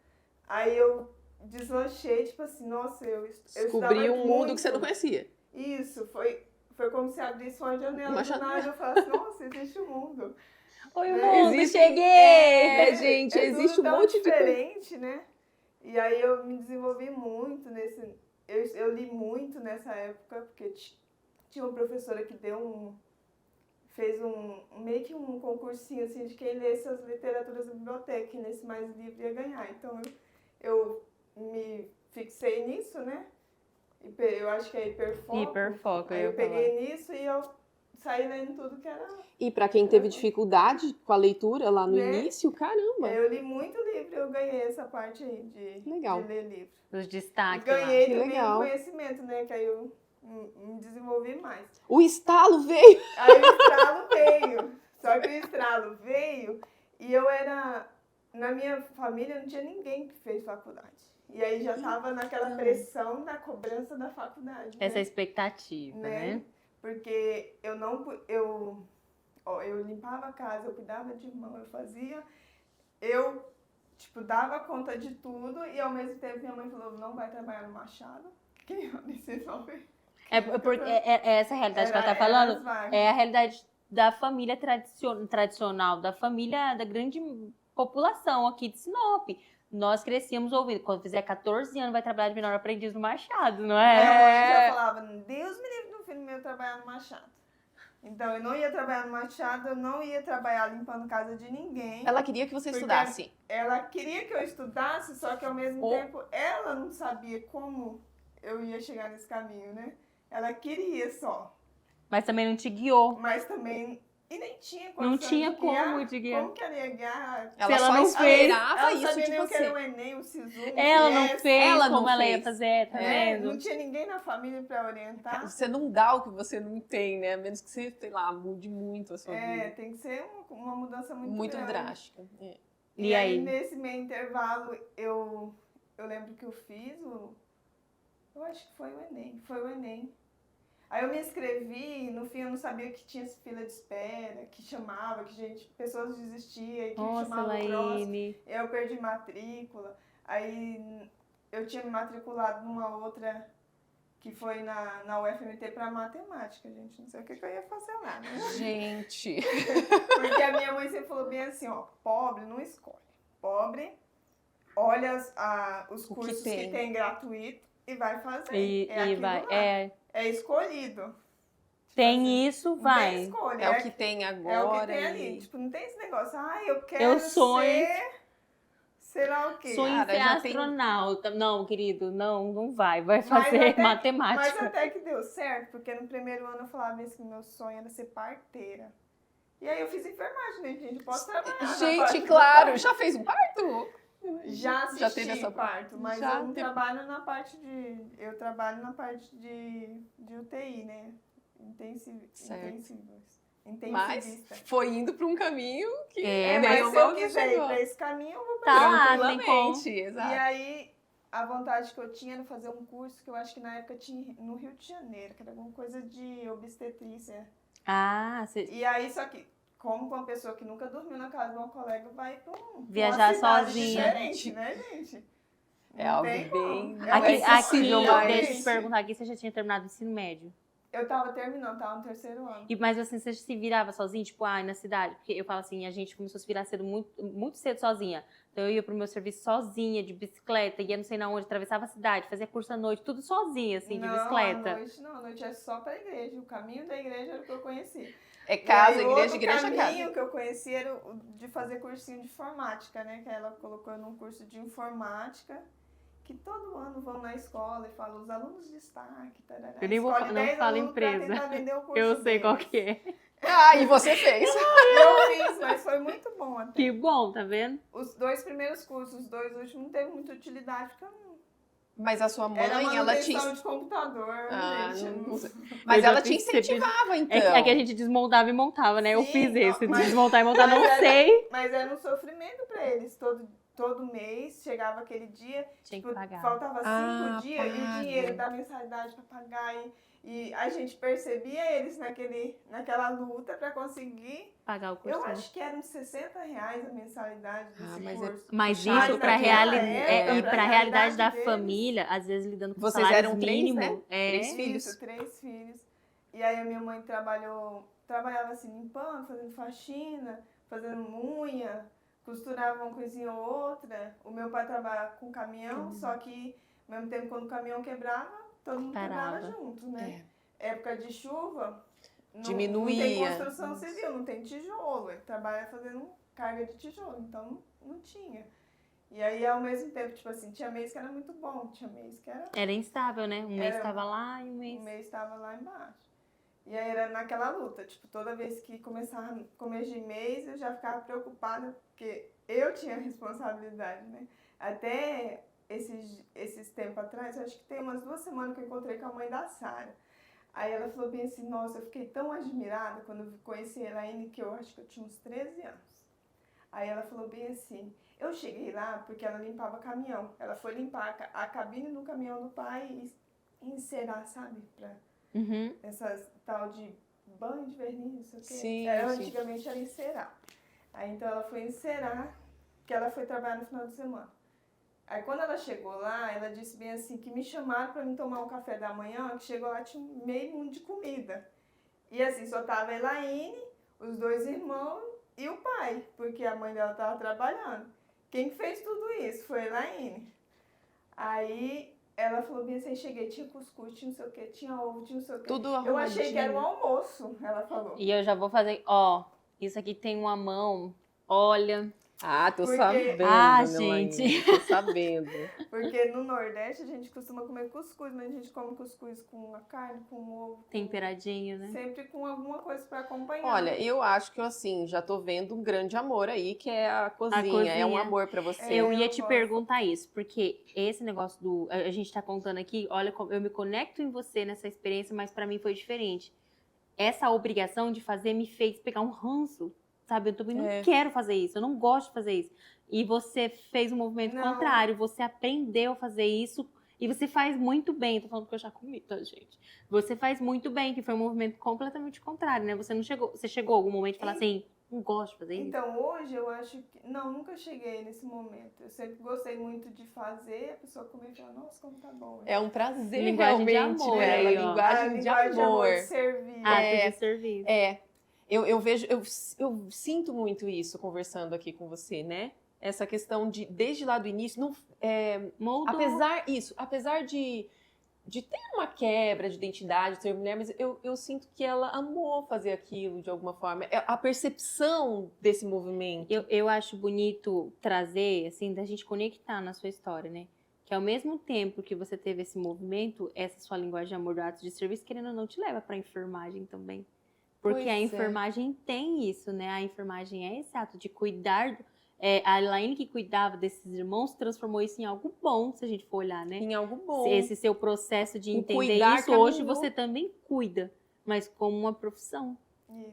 Aí eu deslanchei, tipo assim, nossa, eu Descobri um mundo muito. que você não conhecia. Isso, foi como se abrisse uma janela Uma do janela. nada. Eu falasse, nossa, existe um mundo. Oi, Né? mundo, Existe- cheguei! Gente, é existe tudo um tão monte de coisa. diferente, né? E aí eu me desenvolvi muito nesse... Eu li muito nessa época, porque tinha uma professora que fez meio que um concursinho assim, de quem lesse as literaturas da biblioteca, quem lesse mais livro ia ganhar. Então eu me fixei nisso, né? Eu acho que é hiperfoco. Hiperfoco, Aí eu eu ia falar. peguei nisso e eu saí lendo tudo que era... E pra quem teve dificuldade com a leitura lá no Né? início, caramba. Eu li muito livro, eu ganhei essa parte aí Legal. de ler livro. Os E destaques ganhei Que também legal. um conhecimento, né? Que aí eu me desenvolvi mais. O estalo veio. Aí o estralo veio. Só que o estralo veio e eu era... Na minha família não tinha ninguém que fez faculdade. E aí já tava naquela pressão da cobrança da faculdade. Essa né? expectativa, né? Porque eu limpava a casa, eu cuidava de irmão, eu fazia... Eu, tipo, dava conta de tudo e ao mesmo tempo minha mãe falou, não vai trabalhar no Machado. Quem eu disse, não veio. É essa realidade que ela tá falando. É a realidade da família tradicional, da família, da grande população aqui de Sinop. Nós crescíamos ouvindo, quando fizer 14 anos vai trabalhar de menor aprendiz no Machado, não Minha é? mãe já falava, Deus me livre do filho meu trabalhar no Machado. Então, eu não ia trabalhar no Machado, eu não ia trabalhar limpando casa de ninguém. Ela queria que você Porque estudasse. Ela queria que eu estudasse, só que ao mesmo tempo ela não sabia como eu ia chegar nesse caminho, né? Ela queria só, Mas também não te guiou. mas também... E nem tinha Não condição tinha de guiar. como te guiar. Como que ela ia guiar? Ela ela só não fez, esperava Ela não isso sabia de nem o que era você. o Enem, o SISU, o Ela não FIES. fez Ela não como ela ia fez. fazer, tá vendo? Não tinha ninguém na família pra orientar. Você não dá o que você não tem, né? A menos que você, sei lá, mude muito a sua vida. Tem que ser uma mudança muito Muito grande. drástica. É. E aí? Nesse meio intervalo, eu lembro que eu fiz eu acho que foi o Enem. Aí eu me inscrevi, no fim eu não sabia que tinha fila de espera, que chamava, que pessoas desistiam, que Nossa, chamava o próximo. Laine. Eu perdi matrícula. Aí eu tinha me matriculado numa outra que foi na UFMT para matemática, gente. Não sei o que eu ia fazer lá, né? Gente. Porque a minha mãe sempre falou bem assim, ó, pobre não escolhe. Pobre olha os O que cursos tem. que tem gratuito e vai fazer. E aquilo vai. lá. É escolhido. Tipo Tem assim, isso, não tem vai. escolha. É o que tem agora. É o que tem e- ali. Tipo, não tem esse negócio, eu quero Eu sonho. ser... Sei lá o quê. Sonho em Cara, ser já tem- astronauta. Não, querido, não vai. Vai Mas fazer até- Mas matemática. até que deu certo, porque no primeiro ano eu falava isso, que meu sonho era ser parteira. E aí eu fiz enfermagem, né, gente? Posso trabalhar na parte Gente, do claro. parto. Já fez um parto? Já assisti Já teve essa parto, mas já eu não teve- trabalho na parte de... Eu trabalho na parte de UTI, né? Certo. Mas Intensivista. foi indo para um caminho que É, Mas meio se eu mal que quiser ir chegou. pra esse caminho, eu vou pra Tá lá, tem como. Tranquilamente, E exato. aí, a vontade que eu tinha era fazer um curso que eu acho que na época tinha no Rio de Janeiro, que era alguma coisa de obstetrícia. Ah, você E aí, só que, como uma pessoa que nunca dormiu na casa de uma colega vai pra Viajar uma cidade sozinha. diferente, né, gente? É Não algo tem bem... como. não Aqui, é acessível Não, mais. deixa eu te perguntar aqui, você já tinha terminado o ensino médio? Eu tava terminando, tava no terceiro ano. Mas assim, você se virava sozinha, tipo, na cidade? Porque eu falo assim, a gente começou a se virar cedo, muito, muito cedo sozinha. Então eu ia pro meu serviço sozinha, de bicicleta, ia não sei na onde, atravessava a cidade, fazia curso à noite, tudo sozinha, assim, de bicicleta. À noite é só pra igreja. O caminho da igreja era o que eu conheci. É casa, E aí, igreja, outro igreja, casa. caminho que eu conheci era o de fazer cursinho de informática, né? Que ela colocou num curso de informática, que todo ano vão na escola e falam os alunos de destaque, tarará. Eu nem vou Escolhe falar, não 10 fala alunos pra empresa. tentar vender o curso Eu sei qual deles. que é. Ah, e você fez. Eu fiz, mas foi muito bom até. Que bom, tá vendo? Os 2 primeiros cursos, os 2 últimos não teve muita utilidade, porque eu não... Mas a sua Era mãe, ela te... manutenção de computador, Ah, gente. não- não- Mas Eu já ela te fiz sempre- incentivava, então. É que a gente desmontava e montava, né? Eu Sim, fiz esse, mas- desmontar e montar, mas não era- sei. Mas era um sofrimento pra eles, todo mês, chegava aquele dia, Tinha que tipo, pagar. faltava 5 dias e o paga. dinheiro da mensalidade para pagar. E a gente percebia eles naquela luta para conseguir. Pagar o curso. Eu acho que era uns R$60 a mensalidade desse mas é curso. Mas Puxado, isso para naquela época, e pra para a realidade da deles. família, às vezes lidando com Vocês salários eram três, mínimo, né? é. 3 filhos. Isso, 3 filhos. E aí a minha mãe trabalhava assim, limpando, fazendo faxina, fazendo unha, costurava uma coisinha ou outra. O meu pai trabalhava com caminhão, só que ao mesmo tempo quando o caminhão quebrava, todo mundo Parava. quebrava junto, né? Época de chuva, não tem Diminuía. construção civil, não tem tijolo. Ele trabalha fazendo carga de tijolo, então não tinha. E aí, ao mesmo tempo, tipo assim, tinha mês que era muito bom, tinha mês que era... Era instável, né? Um mês Era- estava lá e um mês. O mês estava lá embaixo. E aí era naquela luta, tipo, toda vez que começava começo de mês, eu já ficava preocupada, porque eu tinha responsabilidade, né? Até esses tempos atrás, eu acho que tem umas 2 semanas que eu encontrei com a mãe da Sara. Aí ela falou bem assim, nossa, eu fiquei tão admirada quando eu conheci a Elaine, que eu acho que eu tinha uns 13 anos. Aí ela falou bem assim, eu cheguei lá porque ela limpava caminhão. Ela foi limpar a cabine do caminhão do pai e encerar, sabe? Pra Uhum. essas tal de banho de verniz, não sei o quê. Sim, Ela sim. antigamente era encerar. Aí então ela foi encerar, que ela foi trabalhar no final de semana. Aí quando ela chegou lá, ela disse bem assim, que me chamaram para mim tomar um café da manhã, que chegou lá tinha meio mundo de comida. E assim, só tava a Elaine, os 2 irmãos e o pai, porque a mãe dela tava trabalhando. Quem fez tudo isso foi a Elaine. Aí ela falou bem assim, cheguei, tinha cuscuz, tinha não sei o que, tinha ovo, tinha não sei o que. Tudo Eu achei que era um arrumadinho. almoço, ela falou. E eu já vou fazer, ó, isso aqui tem uma mão, olha. Ah, tô Porque- sabendo, Ah, Nelaine, gente. tô sabendo. Porque no Nordeste a gente costuma comer cuscuz, mas a gente come cuscuz com a carne, com ovo. Temperadinho, né? Sempre com alguma coisa para acompanhar. Olha, eu acho que eu, assim, já tô vendo um grande amor aí, que é a cozinha. cozinha. É um amor pra você. Eu ia eu te gosto. perguntar isso, porque esse negócio do. A gente tá contando aqui, olha, como eu me conecto em você nessa experiência, mas pra mim foi diferente. Essa obrigação de fazer me fez pegar um ranço, sabe? Eu também não quero fazer isso, eu não gosto de fazer isso. E você fez um movimento Não. contrário, você aprendeu a fazer isso e você faz muito bem. Tô falando que eu já comi, tá, gente? Você faz muito bem, que foi um movimento completamente contrário, né? Você chegou a algum momento e falar assim, não gosto de fazer isso? Então hoje eu acho que. Não, nunca cheguei nesse momento. Eu sempre gostei muito de fazer, a pessoa comer e falar, nossa, como tá bom. É um prazer, Linguagem de realmente, amor né? aí, A ó. linguagem de amor. de servir. Ato de serviço. Eu vejo, eu sinto muito isso conversando aqui com você, né? Essa questão de, desde lá do início, não, Moldou. apesar de ter uma quebra de identidade, de ser mulher, mas eu sinto que ela amou fazer aquilo de alguma forma. A percepção desse movimento. Eu acho bonito trazer, assim, da gente conectar na sua história, né? Que ao mesmo tempo que você teve esse movimento, essa sua linguagem de amor do ato de serviço, querendo ou não, te leva pra enfermagem também. Porque Pois a é. enfermagem tem isso, né? A enfermagem é esse ato de cuidar. A Elaine que cuidava desses irmãos transformou isso em algo bom, se a gente for olhar, né? Em algo bom. Esse seu processo de O entender cuidar isso, hoje caminhou. você também cuida, mas como uma profissão.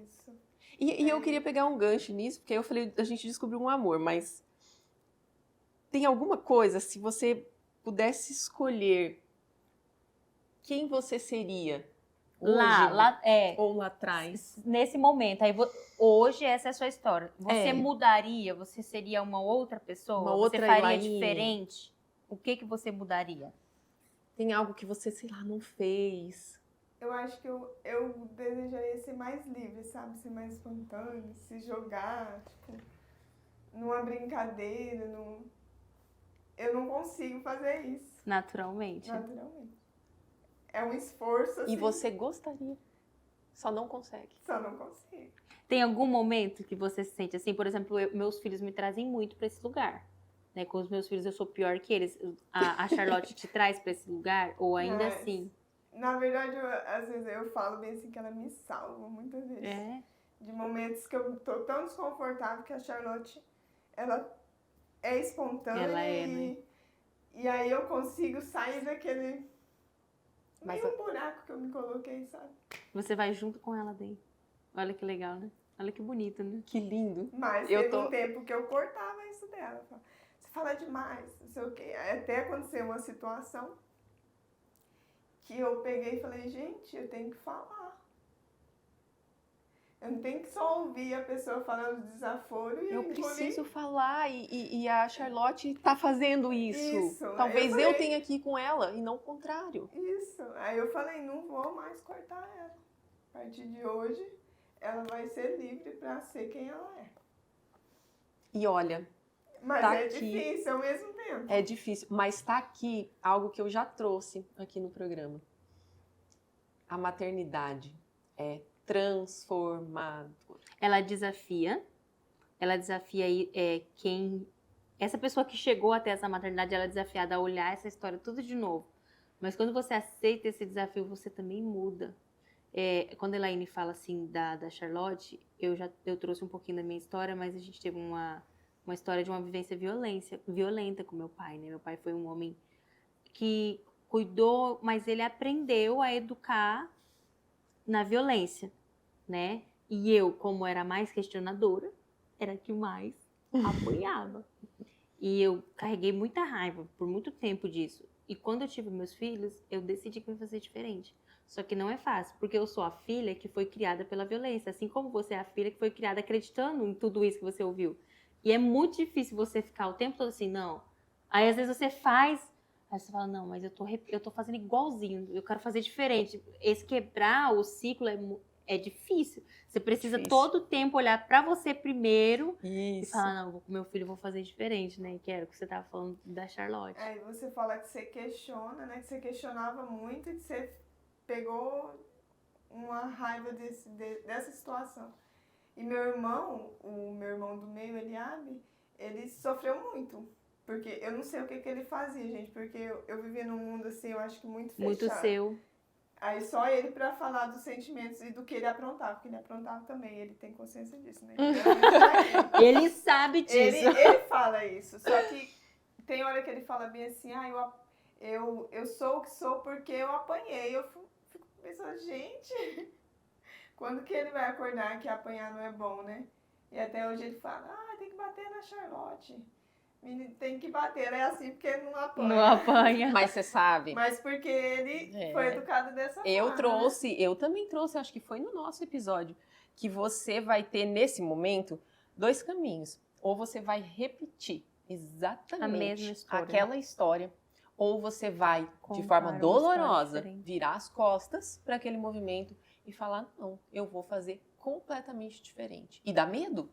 Isso. E eu queria pegar um gancho nisso, porque aí eu falei, a gente descobriu um amor, mas tem alguma coisa, se você pudesse escolher quem você seria hoje, ou lá atrás? Nesse momento, hoje essa é a sua história. Você É. mudaria? Você seria uma outra pessoa? Uma outra você faria Elaine? diferente? O que você mudaria? Tem algo que você, sei lá, não fez? Eu acho que eu desejaria ser mais livre, sabe? Ser mais espontâneo, se jogar, tipo, numa brincadeira, Eu não consigo fazer isso, Naturalmente. naturalmente. É um esforço, assim. E você gostaria, só não consegue. Só não consigo. Tem algum momento que você se sente assim? Por exemplo, meus filhos me trazem muito pra esse lugar. Né? Com os meus filhos eu sou pior que eles. A Charlotte te traz pra esse lugar? Ou ainda Mas, assim? Na verdade, às vezes eu falo bem assim que ela me salva, muitas vezes. É. De momentos que eu tô tão desconfortável que a Charlotte, ela é espontânea. Ela é, né? E aí eu consigo sair daquele... Mas meio buraco que eu me coloquei, sabe? Você vai junto com ela daí. Olha que legal, né? Olha que bonito, né? Que lindo. Mas Eu teve tô- um tempo que eu cortava isso dela. Você fala demais, não sei o quê. Aí até aconteceu uma situação que eu peguei e falei, gente, eu tenho que falar. Eu não tenho que só ouvir a pessoa falando desaforo e Eu engolir. preciso falar e a Charlotte tá fazendo isso. Isso. Talvez Aí eu tenha que ir com ela e não o contrário. Isso. Aí eu falei, não vou mais cortar ela. A partir de hoje, ela vai ser livre pra ser quem ela é. E olha, Mas Tá é aqui. difícil ao mesmo tempo. é difícil, mas tá aqui algo que eu já trouxe aqui no programa. A maternidade é transformadora. Ela desafia quem... Essa pessoa que chegou até essa maternidade, ela é desafiada a olhar essa história tudo de novo. Mas quando você aceita esse desafio, você também muda. Quando a Elaine fala assim da Charlotte, eu trouxe um pouquinho da minha história, mas a gente teve uma história de uma vivência violenta com meu pai, né? Meu pai foi um homem que cuidou, mas ele aprendeu a educar na violência, né? E eu, como era mais questionadora, era a que mais apanhava. E eu carreguei muita raiva por muito tempo disso. E quando eu tive meus filhos, eu decidi que eu ia fazer diferente. Só que não é fácil, porque eu sou a filha que foi criada pela violência, assim como você é a filha que foi criada acreditando em tudo isso que você ouviu. E é muito difícil você ficar o tempo todo assim, não. Aí às vezes você faz, aí você fala, não, mas eu tô fazendo igualzinho, eu quero fazer diferente. Esse quebrar o ciclo é difícil. Você precisa Difícil. todo o tempo olhar pra você primeiro e Isso. falar, não, com meu filho eu vou fazer diferente, né? Que era o que você tava falando da Charlotte. Aí você fala que você questiona, né? Que você questionava muito e que você pegou uma raiva dessa situação. E meu irmão, o meu irmão do meio, Eliabe, ele sofreu muito. Porque eu não sei o que ele fazia, gente. Porque eu vivia num mundo assim, eu acho que muito fechado. Muito seu. Aí só ele pra falar dos sentimentos e do que ele aprontava. Porque ele aprontava também, ele tem consciência disso, né? Ele sabe disso. Ele fala isso. Só que tem hora que ele fala bem assim, eu sou o que sou porque eu apanhei. Eu fico pensando, gente, quando que ele vai acordar que apanhar não é bom, né? E até hoje ele fala, tem que bater na Charlotte. Menino, tem que bater, ela é assim porque ele não apanha. Não apanha. Mas você sabe, Mas porque ele É. foi educado dessa eu forma. também trouxe, acho que foi no nosso episódio, que você vai ter nesse momento 2 caminhos. Ou você vai repetir exatamente A mesma história. aquela história, ou você vai, de Contar forma uma dolorosa, história diferente. virar as costas para aquele movimento e falar, não, eu vou fazer completamente diferente. E dá medo?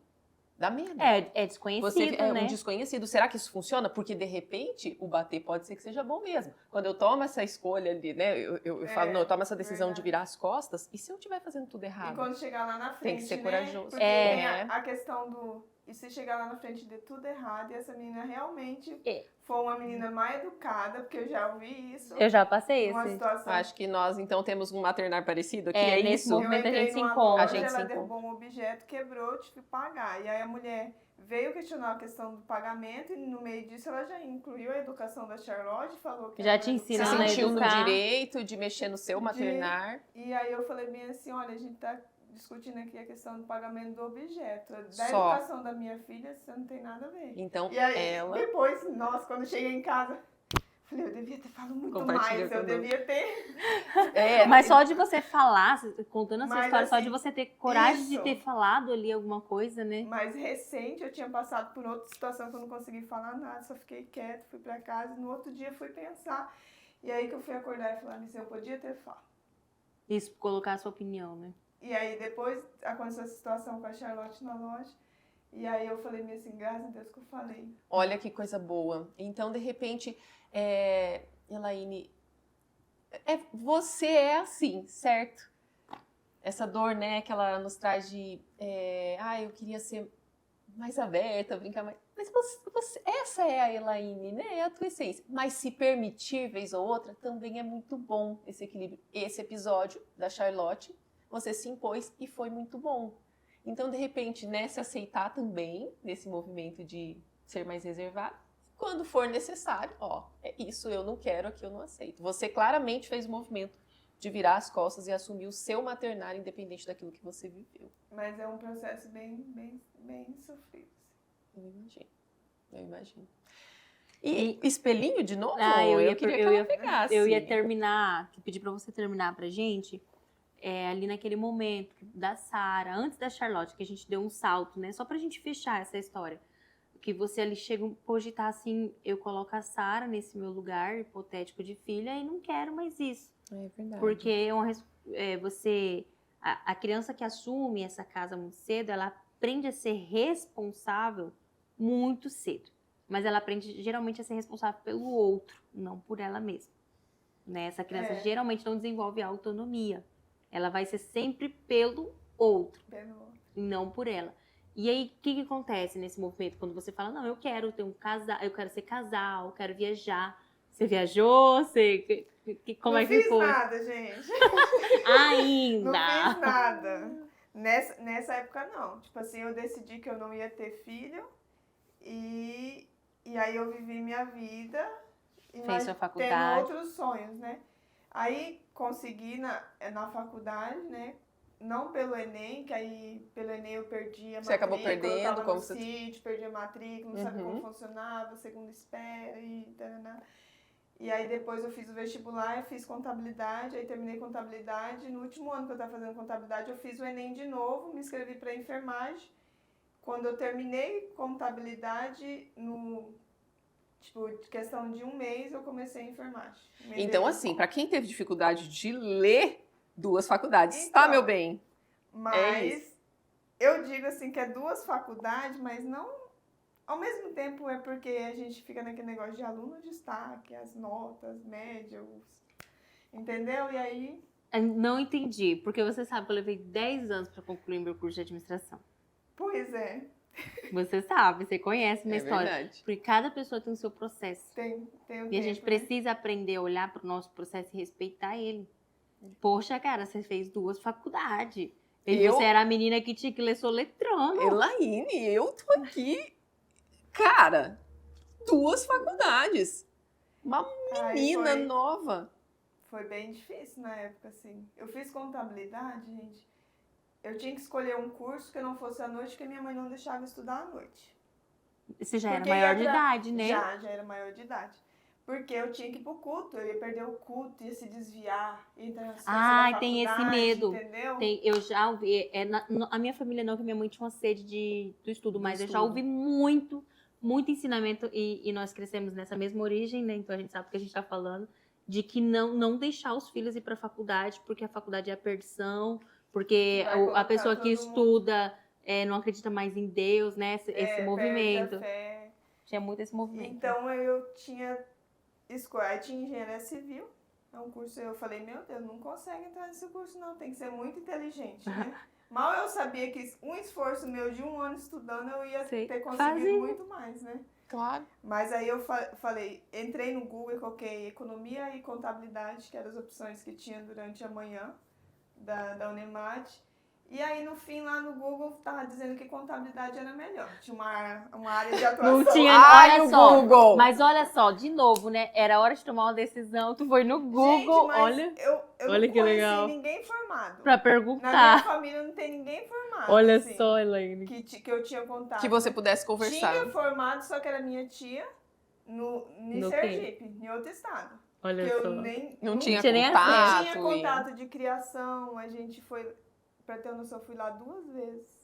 Dá medo. É desconhecido, Você é né? um desconhecido. Será que isso funciona? Porque, de repente, o bater pode ser que seja bom mesmo. Quando eu tomo essa escolha ali, né? Eu falo, não, eu tomo essa decisão de verdade. virar as costas. E se eu estiver fazendo tudo E errado? quando chegar lá na frente, Tem que ser né? corajoso. Porque É. tem a questão do... E se chegar lá na frente de tudo errado e essa menina realmente for uma menina mal educada, porque eu já ouvi isso. Eu já passei Uma esse. situação. Acho que nós, então, temos um maternar parecido aqui. É, É nesse isso? Eu momento a entrei gente se numa encontra. loja, A gente se ela encontra. derrubou um objeto, quebrou, eu tive que pagar. E aí a mulher veio questionar a questão do pagamento e no meio disso ela já incluiu a educação da Charlotte, falou que Já ela te vai ensina Você Ensinando a educar. sentiu no educar. direito de mexer no seu maternar. E aí eu falei bem assim, olha, a gente tá discutindo aqui a questão do pagamento do objeto. Da Só. educação da minha filha, você não tem nada a ver. Então, E aí, ela... depois, nossa, quando eu cheguei em casa, falei, eu devia ter falado muito Compartilha mais, eu conosco. devia ter... Mas só de você falar, contando a sua Mas, história, só assim, de você ter coragem de isso. ter falado ali alguma coisa, né? Mais recente, eu tinha passado por outra situação que eu não consegui falar nada, só fiquei quieta, fui pra casa, e no outro dia fui pensar. E aí que eu fui acordar e falar, Alice, eu podia ter falado. Isso, colocar a sua opinião, né? E aí depois aconteceu essa situação com a Charlotte na loja, e aí eu falei meio assim, graças a Deus que eu falei. Olha que coisa boa. Então, de repente, Elaine, você é assim, certo? Essa dor, né, que ela nos traz de, eu queria ser mais aberta, brincar mais. Mas essa é a Elaine, né? É a tua essência. Mas se permitir, vez ou outra, também é muito bom esse equilíbrio. Esse episódio da Charlotte, você se impôs e foi muito bom. Então, de repente, né, se aceitar também nesse movimento de ser mais reservado. Quando for necessário, é isso, eu não quero, aqui eu não aceito. Você claramente fez o movimento de virar as costas e assumir o seu maternar, independente daquilo que você viveu. Mas é um processo bem sofrido. Eu imagino. Eu imagino. E espelhinho de novo? Eu queria ia- que ela pegasse. Eu ia terminar, pedir pra você terminar pra gente, ali naquele momento da Sarah, antes da Charlotte, que a gente deu um salto, né? Só pra gente fechar essa história. Que você ali chega a cogitar assim, eu coloco a Sarah nesse meu lugar hipotético de filha e não quero mais isso. É verdade. Porque a criança que assume essa casa muito cedo, ela aprende a ser responsável muito cedo. Mas ela aprende geralmente a ser responsável pelo outro, não por ela mesma. Né? Essa criança geralmente não desenvolve autonomia. Ela vai ser sempre pelo outro, e não por ela. E aí, o que acontece nesse movimento? Quando você fala, não, eu quero ter um casal, eu quero ser casal, eu quero viajar. Você viajou? Como é que foi? Não fiz nada, gente. Ainda! Não fiz nada. Nessa época, não. Tipo assim, eu decidi que eu não ia ter filho e aí eu vivi minha vida. Fez sua Tendo faculdade. outros sonhos, né? Aí consegui na faculdade, né? Não pelo Enem, que aí pelo Enem eu perdi a matrícula. Você acabou perdendo, eu tava como no você... sítio, perdi a matrícula, não sabia como funcionava, segunda espera e taraná. E aí depois eu fiz o vestibular, eu fiz contabilidade, aí terminei contabilidade. No último ano que eu estava fazendo contabilidade, eu fiz o Enem de novo, me inscrevi para enfermagem. Quando eu terminei contabilidade, questão de um mês, eu comecei a enfermagem. Então, assim, para quem teve dificuldade de ler, 2 faculdades, Então, tá, meu bem? Mas eu digo assim que é 2 faculdades, mas não... Ao mesmo tempo é porque a gente fica naquele negócio de aluno de destaque, as notas, médias, entendeu? E aí... Eu não entendi, porque você sabe que eu levei 10 anos para concluir meu curso de administração. Pois é. Você sabe, você conhece minha história. Verdade. Porque cada pessoa tem o seu processo. Tem o E a gente precisa aprender a olhar para o nosso processo e respeitar ele. Poxa, cara, você fez 2 faculdades. Você era a menina que tinha que ler soletrando. Elaine, eu tô aqui, cara, 2 faculdades. Uma menina nova. Foi bem difícil na época, assim. Eu fiz contabilidade, gente. Eu tinha que escolher um curso que não fosse à noite, porque minha mãe não deixava estudar à noite. Você já era maior de idade, né? Já era maior de idade. Porque eu tinha que ir pro culto, eu ia perder o culto, ia se desviar, ia entrar nas festas da tem esse faculdade, medo. entendeu? Eu já ouvi, a minha família não, que minha mãe tinha uma sede do estudo, mas eu já ouvi muito ensinamento, e nós crescemos nessa mesma origem, né? Então a gente sabe o que a gente tá falando, de que não deixar os filhos ir pra faculdade, porque a faculdade é a perdição, porque a pessoa que estuda não acredita mais em Deus, né? Esse movimento. Perde a fé. Tinha muito esse movimento. Então eu tinha escolha, tinha engenharia civil, é um curso, eu falei, meu Deus, não consegue entrar nesse curso não, tem que ser muito inteligente, né? Mal eu sabia que um esforço meu de 1 ano estudando, eu ia ter conseguido muito mais, né? Claro. Mas aí eu falei, entrei no Google e coloquei economia e contabilidade, que eram as opções que tinha durante a manhã da Unemate. E aí, no fim, lá no Google, tava dizendo que contabilidade era melhor. Tinha uma área de atuação. Não tinha, Ai, olha só. Google. Mas olha só, de novo, né? Era hora de tomar uma decisão. Tu foi no Google, Gente, mas olha. Eu olha não que conheci legal. ninguém formado. Pra Na minha perguntar. família não tem ninguém formado. Olha assim, só, Elaine. que eu tinha contato. Que você pudesse conversar. Tinha formado, só que era minha tia em Sergipe, em outro estado. Olha que só. eu nem, Não não tinha nem contato. tinha contato de criação. A gente foi, pra ter uma noção, fui lá 2 vezes.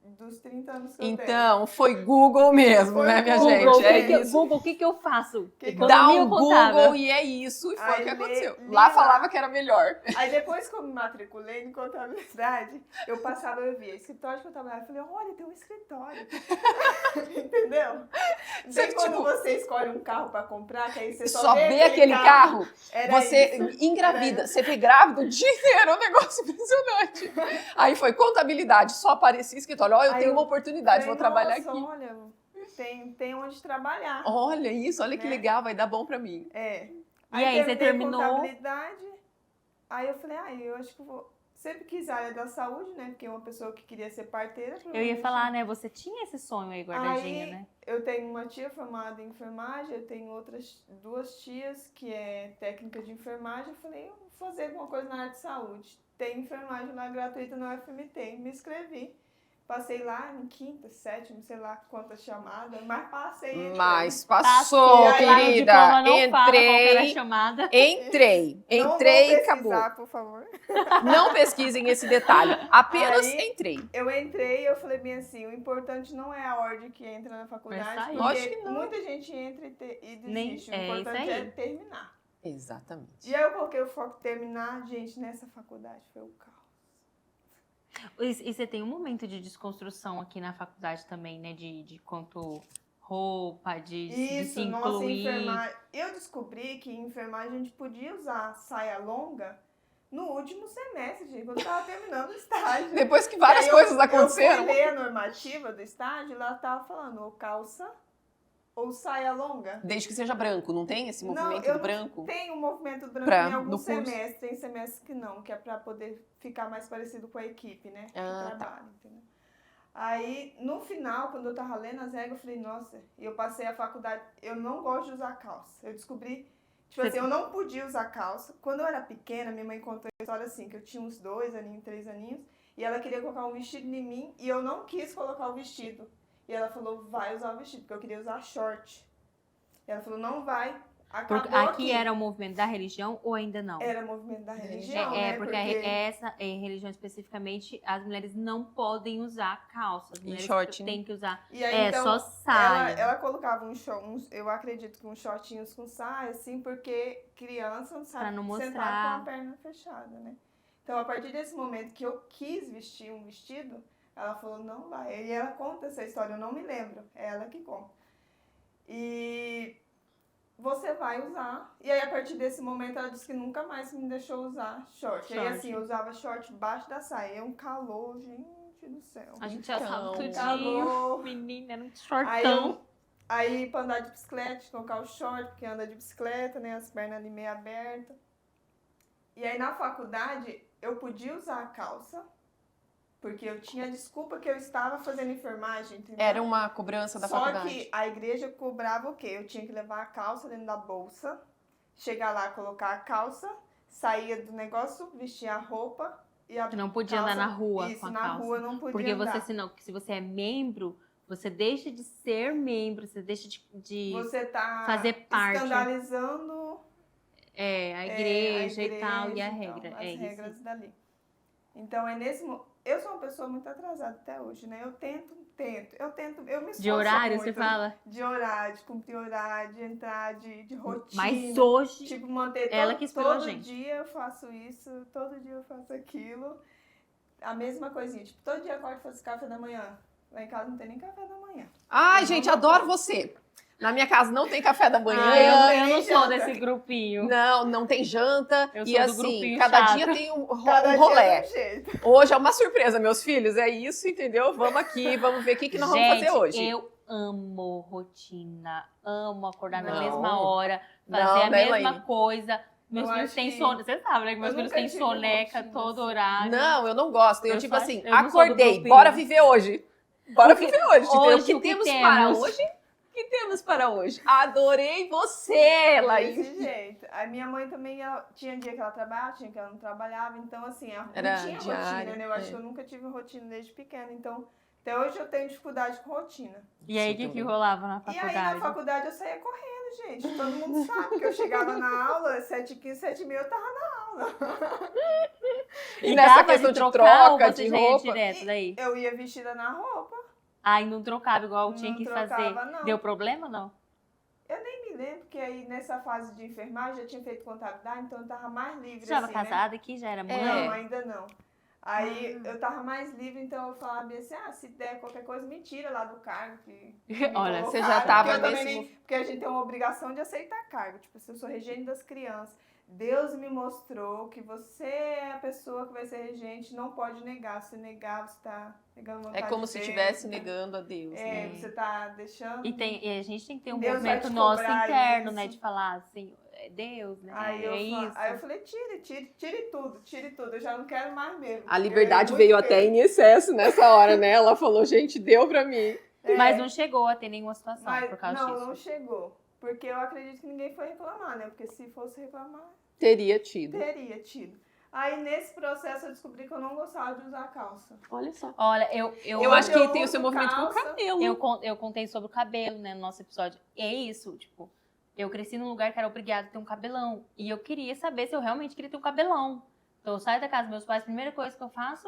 Dos 30 anos que eu tenho. Então, foi Google mesmo, Foi né, minha Google, gente? É isso. Google, o que eu faço? Dá Economia um ou contábil? Google e é isso. E foi Aí o que aconteceu. li Lá lá. falava que era melhor. Aí depois que eu me matriculei em contabilidade, eu passava, eu via escritório de contabilidade. Eu falei, olha, tem um escritório. Entendeu? Você, Quando tipo, você escolhe um carro pra comprar, que aí você só vê aquele carro, era você isso. engravida. Você vê grávida o dia inteiro, é um negócio impressionante. Aí foi contabilidade, só aparecia escritório. Ó, eu Aí tenho eu uma oportunidade, Falei, vou trabalhar nossa, aqui. olha, tem onde trabalhar. Olha isso, olha que Né? legal, vai dar bom pra mim. É. E aí, você terminei terminou? contabilidade. Aí eu falei, eu acho que vou... Sempre quis a área da saúde, né? Porque uma pessoa que queria ser parteira... Eu ia falar, né? Você tinha esse sonho aí guardadinho, Aí, né? eu tenho uma tia formada em enfermagem, eu tenho outras 2 tias que é técnica de enfermagem. Eu falei, eu vou fazer alguma coisa na área de saúde. Tem enfermagem lá gratuita na UFMT. Me inscrevi. Passei lá em quinta, sétima, sei lá quantas chamadas, mas passei. Mas entrei. passou, E aí, Lá no querida. diploma não fala qual que era a Entrei, chamada. entrei Não vou e pesquisar, acabou. por favor. Não pesquisem esse detalhe. Apenas Aí, entrei. Eu entrei e eu falei bem assim, o importante não é a ordem que entra na faculdade, Vai sair. Lógico porque que não. muita gente entra e Nem- desiste. é O isso importante aí. é terminar. Exatamente. E aí eu coloquei o foco em terminar, gente, nessa faculdade foi o caos. E você tem um momento de desconstrução aqui na faculdade também, né? De quanto roupa, de se Isso, nossa, incluir. enfermagem. Eu descobri que em enfermagem a gente podia usar saia longa no último semestre, gente, quando eu tava terminando o estágio. Depois que várias E aí coisas Eu aconteceram. fui ler a normativa do estágio, lá tava falando ou calça ou saia longa. Desde que seja branco, não tem esse Não, movimento eu do branco? Tem um movimento branco Pra- em no alguns curso? semestres, tem semestres que não, que é pra poder ficar mais parecido com a equipe, né? Que Ah, tá. trabalha, entendeu? Aí, no final, quando eu tava lendo as regras, eu falei, nossa, e eu passei a faculdade, eu não gosto de usar calça. Eu descobri, tipo Você- assim, eu não podia usar calça. Quando eu era pequena, minha mãe contou a história assim, que eu tinha uns 2 aninhos, 3 aninhos, e ela queria colocar um vestido em mim, e eu não quis colocar o vestido. E ela falou, vai usar o vestido, porque eu queria usar short. E ela falou, não vai, acabou Porque aqui era o movimento da religião ou ainda não? Era movimento da religião, Porque né? essa religião especificamente, as mulheres não podem usar calça. As mulheres short, né? têm que usar. E aí, então, só saia. ela colocava eu acredito que uns shortinhos com saia, assim, porque criança não sabe Pra não sentar mostrar. com a perna fechada, né? Então, a partir desse momento que eu quis vestir um vestido, ela falou, não vai. E ela conta essa história, eu não me lembro, é ela que conta. E você vai usar. E aí, a partir desse momento, ela disse que nunca mais me deixou usar short. E aí, Short. assim, eu usava short embaixo da saia. É um calor, gente do céu. A gente já Então, sabe tudinho. calor. Menina, era um Aí, shortão. aí pra andar de bicicleta, colocar o short, porque anda de bicicleta, né? As pernas ali meio abertas. E aí na faculdade eu podia usar a calça, porque eu tinha desculpa que eu estava fazendo enfermagem, entendeu? Era uma cobrança da Só faculdade. que a igreja cobrava o quê? Eu tinha que levar a calça dentro da bolsa, chegar lá, colocar a calça, saía do negócio, vestir a roupa e a Que não podia calça, andar na rua isso, com a na calça. rua não podia Porque andar. você, senão, se você é membro, você deixa de ser membro, você deixa de Você tá fazer parte. escandalizando a igreja e tal, e a igreja regra. as É regras isso. dali. Então, é nesse eu sou uma pessoa muito atrasada até hoje, né? Eu me esforço De horário, muito. você fala? De horário, de cumprir horário, de entrar, de rotina. Mas hoje, Tipo, manter ela que inspirou a todo gente. dia eu faço isso, todo dia eu faço aquilo. A mesma coisinha. Tipo, todo dia eu acordo e faço café da manhã. Lá em casa não tem nem café da manhã. Ai, Eu gente, não adoro você. Na minha casa não tem café da manhã. eu não nem sou janta. desse grupinho. Não tem janta. Eu e sou do assim, grupinho cada chato. dia tem um Cada dia rolé. de um jeito. Hoje é uma surpresa, meus filhos. É isso, entendeu? Vamos aqui, vamos ver o que nós vamos fazer hoje. Eu amo rotina, amo acordar na Não. mesma hora, fazer Não, a né, mesma Elaine? coisa. Meus Eu filhos acho têm que- sono, você sabe, né? Que meus eu filhos nunca têm tive soneca rotina todo assim. horário. Não, eu não gosto. Eu, Eu tipo só- assim, eu não sou do acordei, grupinho. bora viver hoje. Bora O que- viver hoje, entendeu? hoje, O que o que temos temos? para hoje? O que temos para hoje? Adorei você, Laís. Desse jeito. A minha mãe também, ela, tinha dia que ela trabalhava, tinha que ela não trabalhava. Então, assim, Era não tinha diário, rotina, né? Eu acho é. que eu nunca tive rotina desde pequena. Então, até hoje eu tenho dificuldade com rotina. E aí, o Sim, que também. rolava na E aí, faculdade? na faculdade, eu saía correndo, gente. Todo mundo sabe que eu chegava na aula, 7h15, 7h30, eu tava na aula. E nessa dava questão de trocar ou troca, você de já ia roupa. direto daí? Eu ia vestida na roupa. Aí não trocava igual tinha Não que trocava, fazer. não. Deu problema, não? Nem me lembro que aí, nessa fase de enfermagem, eu tinha feito contabilidade, então eu tava mais livre, Você já estava assim, né? casada aqui, já era mãe? Não, ainda não. Aí eu tava mais livre, então eu falava bem assim, se der qualquer coisa, me tira lá do cargo. Que me Olha, você colocaram, já tava porque eu também nesse- nem- Porque a gente tem uma obrigação de aceitar cargo. Tipo, se eu sou regente das crianças, Deus me mostrou que você é a pessoa que vai ser regente, não pode negar. Se negar, você tá negando É vontade como de se Deus, estivesse né? negando a Deus. É, né? você tá deixando... E a gente tem que ter um Deus vai movimento te nosso cobrar interno, isso. né? De falar assim, é Deus, né? Isso. Aí eu falei, tire tudo. Eu já não quero mais mesmo. A liberdade Eu veio muito até bem. em excesso nessa hora, né? Ela falou, gente, deu pra mim. Mas não chegou a ter nenhuma situação Mas por causa não, disso. não chegou. Porque eu acredito que ninguém foi reclamar, né? Porque se fosse reclamar, Teria tido. teria tido. Aí, nesse processo, eu descobri que eu não gostava de usar calça. Olha só. Olha, Eu acho que eu tem o uso seu movimento com o calça, cabelo. eu contei sobre o cabelo, né, no nosso episódio. E é isso, tipo, eu cresci num lugar que era obrigada a ter um cabelão. E eu queria saber se eu realmente queria ter um cabelão. Então eu saio da casa dos meus pais, a primeira coisa que eu faço,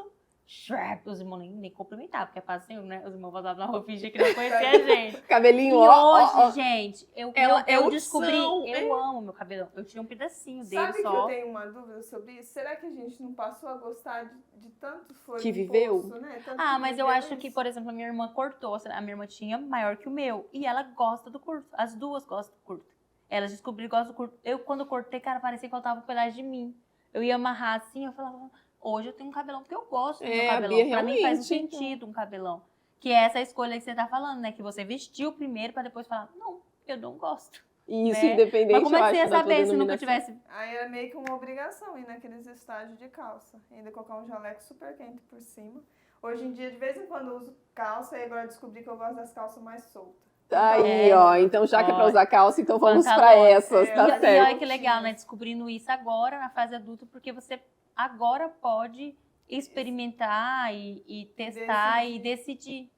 os irmãos nem cumprimentavam, porque é fácil, né? Os irmãos voltavam na rua fingir que não conhecia a gente. Cabelinho, E ó, hoje, ó, ó. gente, eu opção, descobri, né? eu amo meu cabelão. Eu tinha um pedacinho dele Sabe que eu só. tenho uma dúvida sobre isso? Será que a gente não passou a gostar de tanto foi Que viveu? né? Tanto Ah, que mas eu viveu acho que, isso? por exemplo, a minha irmã cortou. A minha irmã tinha maior que o meu. E ela gosta do curto. As duas gostam do curto. Elas descobriram que gostam do curto. Eu, quando cortei, cara, parecia que faltava um pedaço de mim. Eu ia amarrar assim, eu falava, hoje eu tenho um cabelão, porque eu gosto do meu É, a cabelão. Bia Pra mim faz um realmente, sentido um cabelão. Que é essa escolha que você tá falando, né? Que você vestiu primeiro pra depois falar, não, eu não gosto. Isso, né? independente, Mas como é eu que você ia acho, da tua saber se nunca denominação. tivesse... Aí era meio que uma obrigação ir naqueles estágios de calça. Ainda colocar um jaleco super quente por cima. Hoje em dia, de vez em quando, eu uso calça e agora eu descobri que eu gosto das calças mais soltas. Aí, ó. Então, já que é pra Ó, usar calça, então vamos pra pantalão. essas, É, tá e- E olha certo. que legal, né? Descobrindo isso agora, na fase adulta, porque você agora pode experimentar e testar e decidir.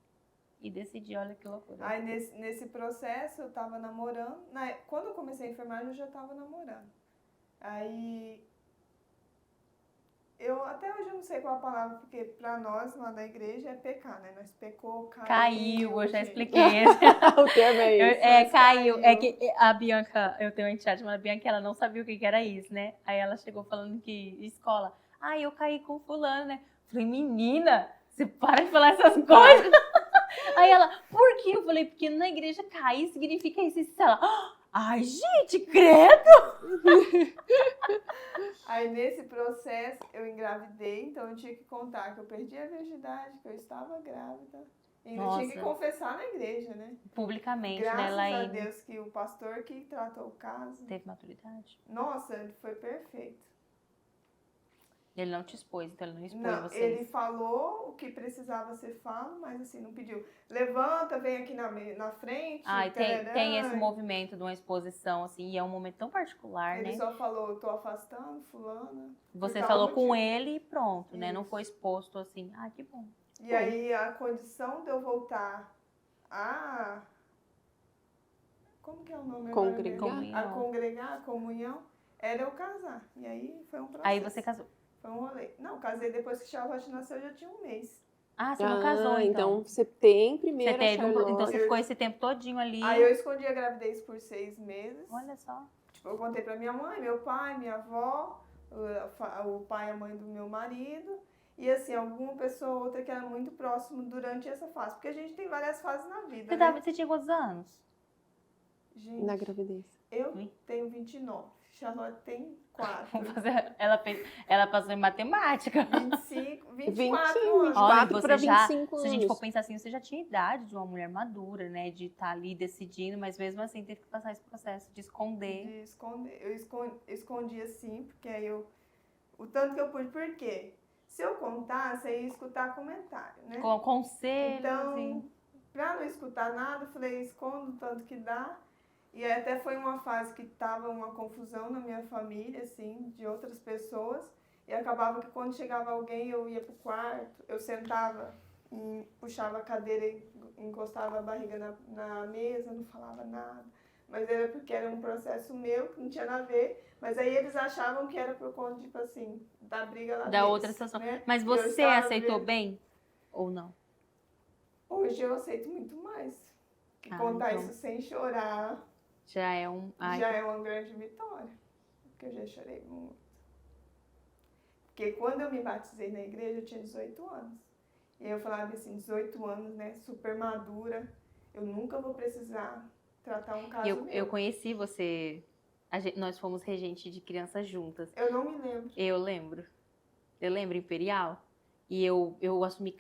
E decidir, olha que loucura. Aí nesse processo eu tava namorando. Quando eu comecei a enfermagem eu já tava namorando. Aí eu até hoje eu não sei qual a palavra, porque pra nós lá da igreja é pecar, né? Nós pecou, Caiu, eu já gente. expliquei. O termo é esse. Caiu. É que a Bianca, eu tenho uma enteada chamada Bianca, ela não sabia o que era isso, né? Aí ela chegou falando que escola. Eu caí com fulano, né? Falei, menina, você para de falar essas coisas. Aí ela, por quê? Eu falei, porque na igreja cair significa isso. Ela, ai, gente, credo! Aí nesse processo eu engravidei, então eu tinha que contar que eu perdi a virgindade, que eu estava grávida. E ainda tinha que Nossa. confessar na igreja, né? Publicamente, Graças né, a Laine? Deus que o pastor que tratou o caso, Teve maturidade. nossa, ele foi perfeito. Ele não te expôs, então ele não expôs Não, vocês. ele falou o que precisava ser falado, mas assim, não pediu. Levanta, vem aqui na frente. E tarará. tem esse movimento de uma exposição, assim, e é um momento tão particular, Ele né? só falou, tô afastando fulana. Você por tal falou com motivo. ele e pronto, né? Não Isso. foi exposto assim. Que bom. E aí a condição de eu voltar a... Como que é o nome? agora Congregar. mesmo? Comunhão. A congregar, a comunhão, era eu casar. E aí foi um processo. Aí você casou. Foi um rolê. Não, casei depois que Charlotte nasceu, eu já tinha um mês. Você não casou, então. Você tem primeiro Você teve Charlotte. então você ficou esse tempo todinho ali. Aí eu escondi a gravidez por 6 meses. Olha só. Tipo, eu contei pra minha mãe, meu pai, minha avó, o pai e a mãe do meu marido. E assim, alguma pessoa ou outra que era muito próximo durante essa fase. Porque a gente tem várias fases na vida, né? Você tinha quantos anos? Gente, Na gravidez. eu Ui. tenho 29. Charlotte tem 4. Vamos fazer. Ela passou em matemática. 25, 24 20, anos. Olha, 24 você para já- 25 Se a gente anos. for pensar assim, você já tinha idade de uma mulher madura, né? De estar ali decidindo, mas mesmo assim teve que passar esse processo de esconder. De esconder. Eu escondi assim, porque aí eu... O tanto que eu pude. Por quê? Se eu contasse, eu ia escutar comentário, né? Com conselhos. Então, pra não escutar nada, eu falei, escondo o tanto que dá. E aí até foi uma fase que tava uma confusão na minha família, assim, de outras pessoas. E acabava que quando chegava alguém, eu ia pro quarto, eu sentava, puxava a cadeira e encostava a barriga na mesa, não falava nada. Mas era porque era um processo meu, que não tinha nada a ver. Mas aí eles achavam que era por conta, tipo assim, da briga lá Da deles, outra situação. né? Mas Eu você estava aceitou vendo- bem? Ou não? Hoje eu aceito muito mais. Que Ah, contar então. isso sem chorar Já é um. já é uma grande vitória. Porque eu já chorei muito. Porque quando eu me batizei na igreja, eu tinha 18 anos. E aí eu falava assim, 18 anos, né? Super madura. Eu nunca vou precisar tratar um caso Eu meu. conheci você. Nós fomos regente de crianças juntas. Eu não me lembro. Eu lembro. Eu lembro, Imperial. E eu assumi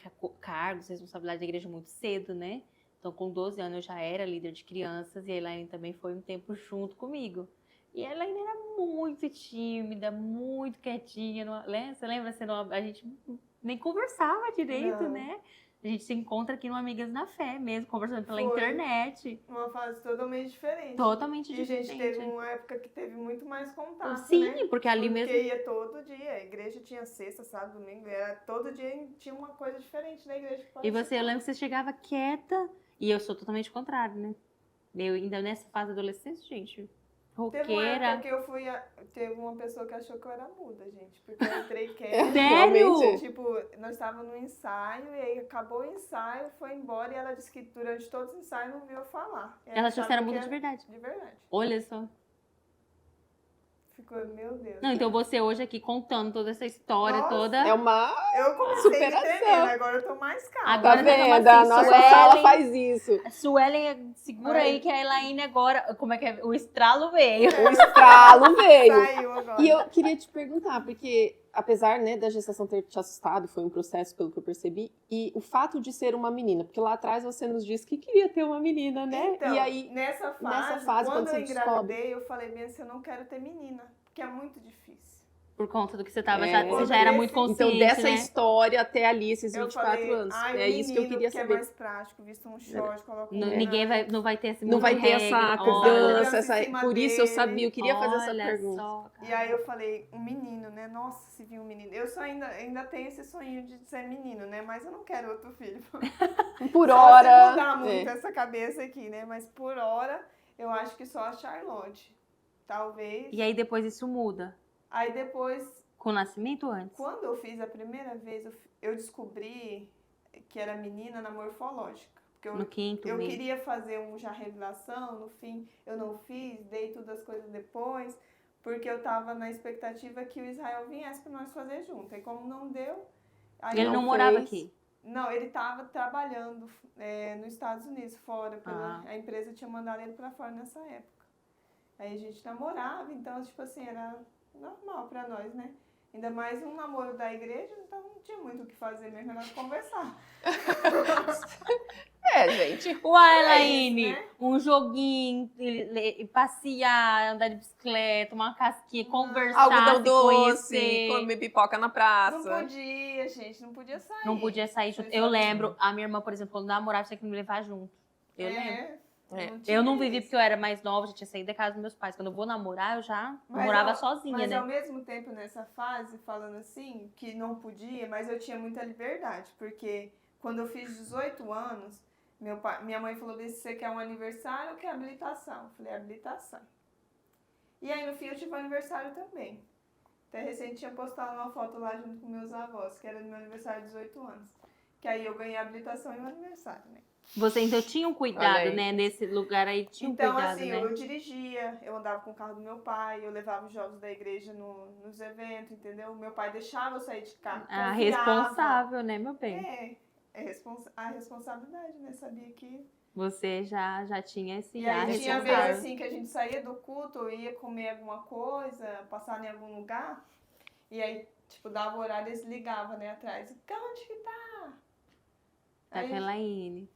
cargos, responsabilidade da igreja muito cedo, né? Então, com 12 anos, eu já era líder de crianças. E a Elaine também foi um tempo junto comigo. E ela ainda era muito tímida, muito quietinha. Você lembra? A gente nem conversava direito, Não. né? A gente se encontra aqui no Amigas na Fé mesmo, conversando pela Foi. internet. Uma fase totalmente diferente. Totalmente E a diferente. gente teve uma época que teve muito mais contato, Sim, né? porque ali Porque mesmo. ia todo dia, a igreja tinha sexta, sábado, domingo, era todo dia tinha uma coisa diferente da igreja. que E você, eu participava. lembro que você chegava quieta, e eu sou totalmente contrário, né? Eu ainda nessa fase adolescente, gente, Teve uma época roqueira. que eu fui, teve uma pessoa que achou que eu era muda, gente, porque eu entrei quieta. Sério? Tipo, nós estávamos no ensaio, e aí acabou o ensaio, foi embora, e ela disse que durante todos os ensaios não viu eu falar. E aí Ela achou que você era achava muda de verdade. De verdade. Olha só. Ficou, meu Deus. Não, então você hoje aqui contando toda essa história Nossa, toda. É uma... Eu comecei Superação. tremendo, agora eu tô mais calma. Agora Tá nós estamos vendo? assim, A nossa Suelen. sala faz isso. A Suelen, segura aí que a Elaine agora. Como é que é? O estralo veio. O estralo veio. Saiu agora. E eu queria te perguntar, porque apesar, né, da gestação ter te assustado, foi um processo pelo que eu percebi, e o fato de ser uma menina, porque lá atrás você nos disse que queria ter uma menina, né? Então, E aí, nessa fase, fase, quando quando eu você engravidei, eu falei bem assim, eu não quero ter menina, porque é muito difícil. Por conta do que você tava, É. você já era muito consciente, então dessa né? história até ali, esses Eu 24 falei, anos. ai, É isso que eu queria porque saber. é mais prático, visto um short, coloca um Ninguém não vai ter esse Não vai ter essa regra. cobrança, Olha, em cima por isso eu dele. sabia, eu queria fazer essa Olha pergunta. só, E aí eu falei, um menino, né? Nossa, se vir um menino. Eu só ainda tenho esse sonho de ser menino, né? Mas eu não quero outro filho. Por Só hora. se mudar muito é. essa cabeça aqui, né? Mas por hora, eu acho que só a Charlotte. Talvez. E aí depois isso muda. Aí depois, Com o nascimento ou antes? quando eu fiz a primeira vez, eu descobri que era menina na morfológica. Porque No quinto eu mês. queria fazer já revelação, no fim eu não fiz, dei todas as coisas depois, porque eu tava na expectativa que o Israel viesse para nós fazer junto. E como não deu... Aí Ele eu- não morava fez. aqui. Não, ele tava trabalhando nos Estados Unidos, fora. Ah. A empresa tinha mandado ele para fora nessa época. Aí a gente namorava, então, tipo assim, era normal para nós, né? Ainda mais um namoro da igreja, então não tinha muito o que fazer mesmo, era conversar. É, gente. Uai, É Elaine, isso, né? um joguinho, passear, andar de bicicleta, uma casquinha, conversar, Algodão se doce, conhecer. comer pipoca na Não praça. podia, gente, não podia sair. Não podia sair junto. Foi Eu só- lembro, a minha irmã, por exemplo, quando namorava, tinha que me levar junto. Eu lembro. É. Eu não vivi porque eu era mais nova, já tinha saído da casa dos meus pais. Quando eu vou namorar, eu já Mas morava ao- sozinha, Mas né? ao mesmo tempo, nessa fase, falando assim, que não podia, mas eu tinha muita liberdade, porque quando eu fiz 18 anos, minha mãe falou assim, você quer um aniversário ou quer habilitação? Eu falei, habilitação. E aí, no fim, eu tive um aniversário também. Até recente tinha postado uma foto lá junto com meus avós, que era do meu aniversário de 18 anos. Que aí eu ganhei a habilitação e o aniversário, né? Você então tinha um Olha cuidado, aí. né? Nesse lugar aí tinha um Então, cuidado, assim, né? eu dirigia, eu andava com o carro do meu pai, eu levava os jogos da igreja nos eventos, entendeu? Meu pai deixava eu sair de carro. A confiava. responsável, né, meu bem? A responsabilidade, né? Sabia que... Você já tinha esse E ar aí tinha responsável. vezes assim que a gente saía do culto, eu ia comer alguma coisa, passar em algum lugar, e aí, tipo, dava o horário, eles ligavam, né, atrás. Onde que tá? Tá com a Elaine.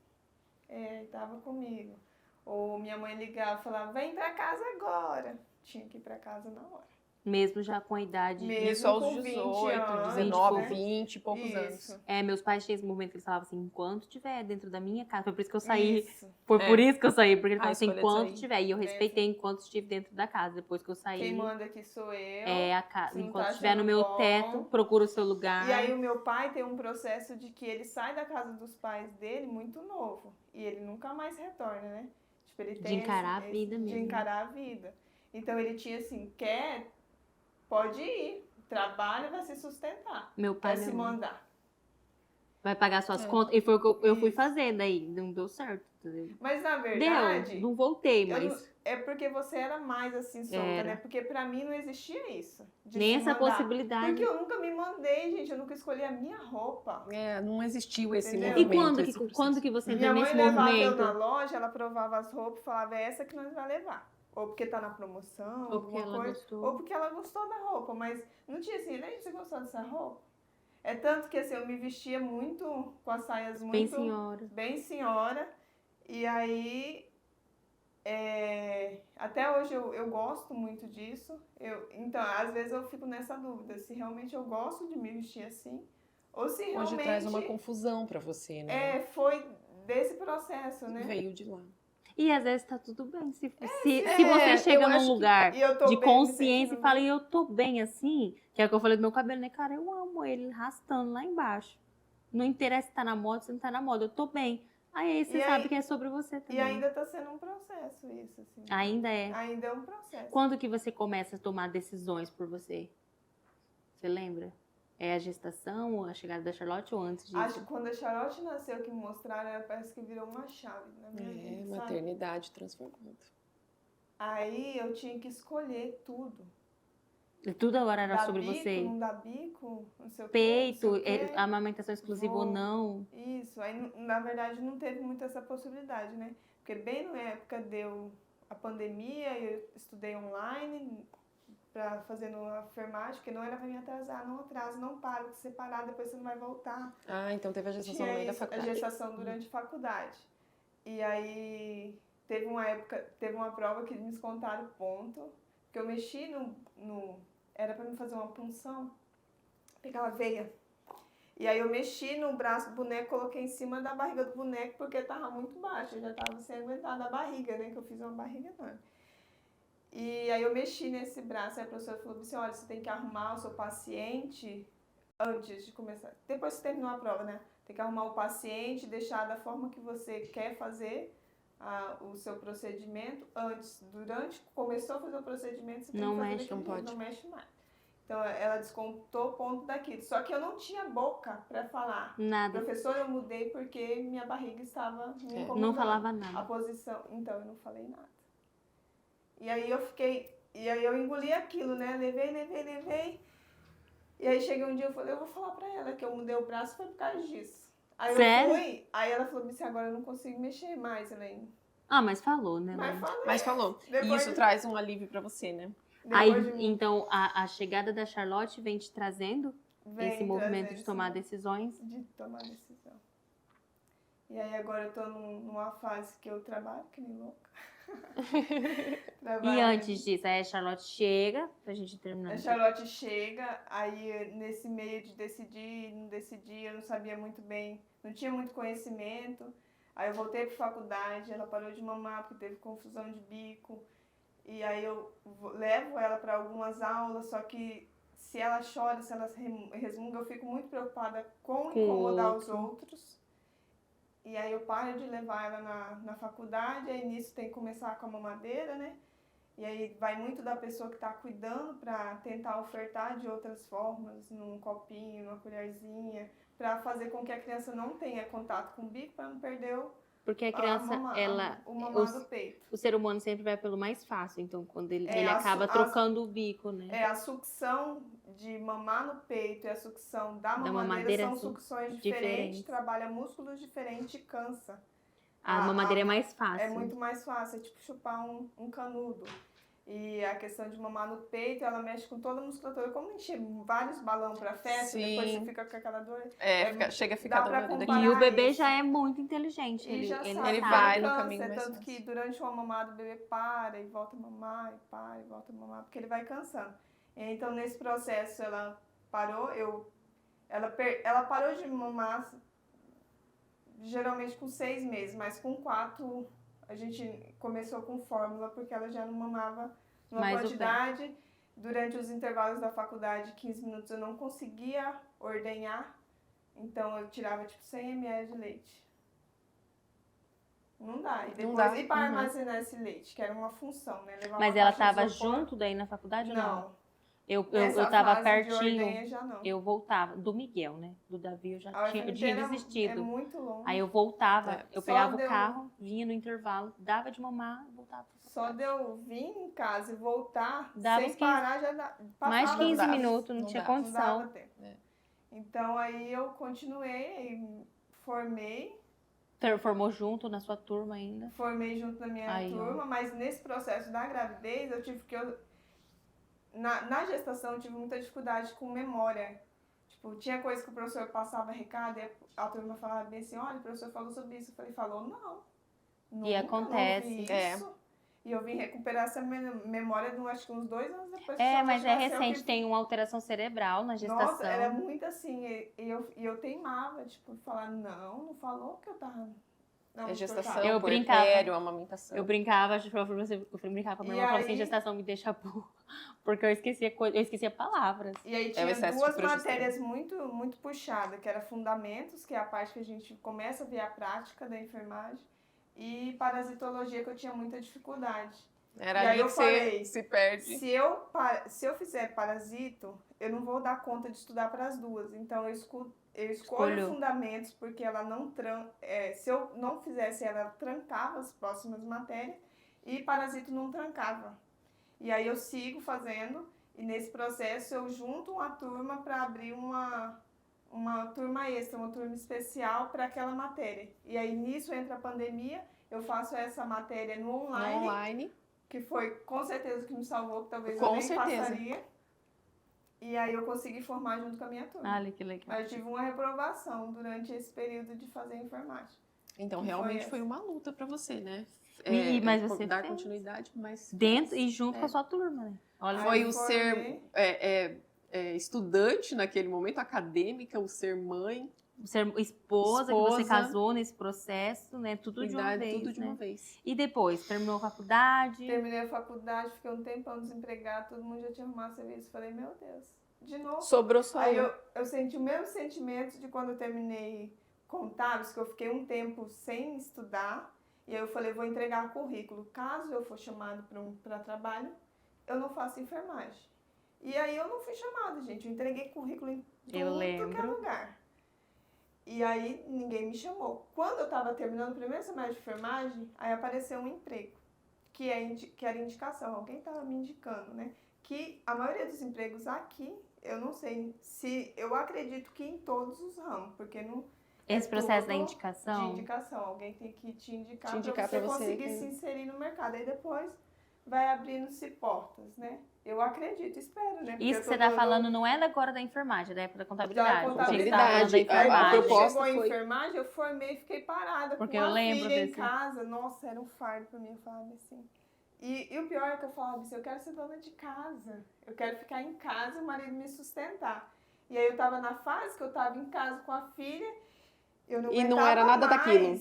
Tava comigo. Ou minha mãe ligava e falava, vem pra casa agora. Tinha que ir pra casa na hora. Mesmo já com a idade. Mesmo Isso aos com 20 18, anos, 19, né? 20 e poucos Isso. anos. Meus pais tinham esse momento que eles falavam assim, enquanto tiver dentro da minha casa. Foi por isso que eu saí. Isso. Foi por isso que eu saí, porque ele A falou assim, escolha de enquanto sair. tiver. E eu respeitei enquanto estive dentro da casa. Depois que eu saí. Quem manda aqui sou eu. Se não Enquanto tá estiver no achando meu bom. teto, procura o seu lugar. E aí o meu pai tem um processo de que ele sai da casa dos pais dele muito novo. E ele nunca mais retorna, né? Tipo, ele tem encarar a vida de mesmo. encarar a vida. Então ele tinha assim, pode ir. Trabalha, vai se sustentar. Meu pai Vai se mesmo. mandar. Vai pagar suas contas. E foi o que eu fui Isso. fazer daí. Não deu certo. Entendeu? Mas na verdade, Deu. Não voltei, eu mas é porque você era mais assim solta, Era. né? Porque pra mim não existia isso. de nem se essa mandar. possibilidade. Porque eu nunca me mandei, gente. Eu nunca escolhi a minha roupa. Não existiu esse Entendeu? E movimento. quando que você Minha entrou mãe nesse levava eu movimento? na loja, ela provava as roupas e falava, é essa que nós vamos levar. Ou porque tá na promoção, Ou porque alguma ela coisa. gostou. Ou porque ela gostou da roupa. Mas não tinha assim, né? Você gostou dessa roupa? É tanto que assim, eu me vestia muito, com as saias muito... Bem senhora. Bem senhora. E aí, Até hoje eu gosto muito disso. Então, às vezes eu fico nessa dúvida se realmente eu gosto de me vestir assim ou se Hoje realmente traz uma confusão pra você, né? foi desse processo, né? Veio de lá. E às vezes tá tudo bem. Se é, você chega eu num acho que- lugar E eu tô de bem, me consciência sentindo e fala, bem. e eu tô bem assim, que é o que eu falei do meu cabelo, né? Cara, eu amo ele arrastando lá embaixo. Não interessa se tá na moda, se não tá na moda, eu tô bem. Aí você E sabe aí- que é sobre você E também. ainda tá sendo um processo isso, assim. Ainda é. Ainda é um processo. Quando que você começa a tomar decisões por você? Você lembra? É a gestação, ou a chegada da Charlotte ou antes disso? Acho que quando a Charlotte nasceu, que me mostraram, ela parece que virou uma chave na minha vida, sabe? Maternidade transformando. Aí eu tinha que escolher tudo. E tudo agora era Dá sobre bico, você? não dá bico, não sei o quê, Peito, não sei o quê. amamentação exclusiva ou Vou. não? Isso, aí na verdade não teve muito essa possibilidade, né? Porque bem na época deu a pandemia, eu estudei online para fazer no enfermagem, porque não era para me atrasar, não atrasa, não para, se você parar depois você não vai voltar. Ah, então teve a gestação no Tinha meio da isso, a faculdade. gestação durante a faculdade. E aí teve uma prova que me descontaram ponto, que eu mexi era para me fazer uma punção, pegar a veia. E aí eu mexi no braço do boneco, coloquei em cima da barriga do boneco, porque tava muito baixo, eu já tava sem aguentar da barriga, né, que eu fiz uma barriga enorme. E aí eu mexi nesse braço, aí a professora falou assim, olha, você tem que arrumar o seu paciente antes de começar. Depois que você terminou a prova, né? Tem que arrumar o paciente, deixar da forma que você quer fazer o seu procedimento antes. Começou a fazer o procedimento, você tem Não que fazer mexe, daquele não jeito, pode. não mexe mais. Então ela descontou ponto daquilo. Só que eu não tinha boca para falar. Nada. Professora, eu mudei porque minha barriga estava me incomodando. Não falava A nada. posição, então eu não falei nada. E aí eu engoli aquilo, né? Levei. E aí cheguei um dia eu falei, eu vou falar pra ela que eu mudei o braço foi por causa disso. Aí Sério? eu fui, aí ela falou assim, agora eu não consigo mexer mais, Elaine. Ah, mas falou, né? Mas Lu? falei. Mas falou. E Depois isso de- traz um alívio pra você, né? Aí, Depois de mim, então, a chegada da Charlotte vem te trazendo vem esse movimento trazer de tomar esse- decisões? De tomar decisão. E aí agora eu tô numa fase que eu trabalho, que nem louca. E antes disso, aí a Charlotte chega, pra gente terminar. A Charlotte chega, aí nesse meio de decidir, não decidir, eu não sabia muito bem, não tinha muito conhecimento. Aí eu voltei pra faculdade, ela parou de mamar porque teve confusão de bico. E aí eu levo ela para algumas aulas, só que se ela chora, se ela resmunga, eu fico muito preocupada com incomodar os outros. E aí eu paro de levar ela na faculdade, aí nisso tem que começar com a mamadeira, né? E aí vai muito da pessoa que está cuidando para tentar ofertar de outras formas, num copinho, numa colherzinha, para fazer com que a criança não tenha contato com o bico, para não perder Porque a criança, o mamar do peito. o ser humano sempre vai pelo mais fácil, então quando ele a acaba trocando o bico, né? A sucção de mamar no peito e a sucção da mamadeira mamadeira são são sucções diferentes. diferentes, trabalha músculos diferentes e cansa. A mamadeira é mais fácil. É muito mais fácil, é tipo chupar um canudo. E a questão de mamar no peito, ela mexe com toda a musculatura. Como encher vários balões pra festa, Sim. depois você fica com aquela dor. Chega a ficar dá pra dolorido comparar. E o bebê isso. já é muito inteligente. E já ele sabe, ele sabe. vai no cansa, caminho mais tanto fácil. que durante uma mamada o bebê para e volta a mamar, e para e volta a mamar, porque ele vai cansando. Então nesse processo ela parou, ela parou de mamar geralmente com 6 meses, mas com 4 a gente começou com fórmula, porque ela já não mamava numa Mais o quantidade. Durante os intervalos da faculdade, 15 minutos, eu não conseguia ordenhar, então eu tirava tipo 100 ml de leite. Não dá. E depois, dá. e para armazenar esse leite, que era uma função, né? Levar Mas uma ela caixa de tava isopor. junto daí na faculdade ou não? Não. Eu Nessa tava fase de pertinho. ordenha, já não. Eu voltava. Do Miguel, né? Do Davi eu já A tinha, eu UFMT tinha É desistido. muito longe. Aí eu voltava, eu Só pegava deu- o carro, vinha no intervalo, dava de mamar, voltava. Só de eu vir em casa e voltar, Dava sem uns 15 parar, já Mais passava 15 dava. minutos, não Não tinha dava. Não dava condição. tempo. É. Então aí eu continuei, formei Formou junto na sua turma ainda. junto na minha Aí, ó. turma, mas nesse processo da gravidez eu tive que... Na gestação eu tive muita dificuldade com memória. Tipo, tinha coisa que o professor passava recado e a turma falava bem assim, olha, o professor falou sobre isso. Eu falei, falou? Não. E Nunca, acontece. não vi É. isso. E eu vim recuperar essa memória, acho que uns 2 anos depois. Mas é recente, tem uma alteração cerebral na gestação. Nossa, era muito assim, e eu teimava, tipo, falar, não falou que eu tava... Não, É gestação, Eu puerpério, amamentação. Eu brincava, eu brincava com a minha irmã, falava assim, gestação me deixa burra, porque eu esquecia palavras. E aí tinha duas matérias muito, muito puxadas, que era fundamentos, que é a parte que a gente começa a ver a prática da enfermagem, e parasitologia, que eu tinha muita dificuldade. Era e aí ali eu que falei, você se perde. Se eu fizer parasito, eu não vou dar conta de estudar para as duas. Então eu escolho fundamentos, porque ela não se eu não fizesse, ela trancava as próximas matérias, e parasito não trancava. E aí eu sigo fazendo, e nesse processo eu junto uma turma para abrir uma turma extra, uma turma especial para aquela matéria. E aí nisso entra a pandemia, eu faço essa matéria no online. Que foi com certeza que me salvou, que talvez eu nem passaria. E aí eu consegui formar junto com a minha turma. Olha que legal. Mas eu tive uma reprovação durante esse período de fazer enfermagem. Então realmente foi uma luta para você, né? Mas você dar fez continuidade, mas dentro e junto com a sua turma, né? Olha, foi o ser estudante naquele momento, acadêmica, o ser mãe, ser esposa, que você casou nesse processo, né? Tudo de uma vez. Tudo de uma vez. E depois, terminou a faculdade? Terminei a faculdade, fiquei um tempão desempregada, todo mundo já tinha arrumado serviço. Falei, meu Deus, de novo. Sobrou só aí eu senti o mesmo sentimento de quando eu terminei contábeis, que eu fiquei um tempo sem estudar. E aí eu falei, vou entregar currículo. Caso eu for chamado para trabalho, eu não faço enfermagem. E aí eu não fui chamada, gente. Eu entreguei currículo em tudo que é lugar. E aí ninguém me chamou. Quando eu estava terminando o primeiro semestre de enfermagem, aí apareceu um emprego, que era indicação. Alguém estava me indicando, né? Que a maioria dos empregos aqui, eu não sei se... Eu acredito que em todos os ramos, porque não... Esse processo da indicação? De indicação. Alguém tem que te indicar para você conseguir se inserir no mercado. Aí depois vai abrindo-se portas, né? Eu acredito, espero, né? Porque isso que você está falando não é agora da enfermagem, é da época da contabilidade. Da contabilidade. Aí quando chegou a enfermagem, eu formei e fiquei parada porque com eu a lembro filha em casa. Nossa, era um fardo para mim, eu falava assim. E o pior é que eu falava assim, eu quero ser dona de casa. Eu quero ficar em casa e o marido me sustentar. E aí eu estava na fase que eu estava em casa com a filha, eu não aguentava não era nada daquilo.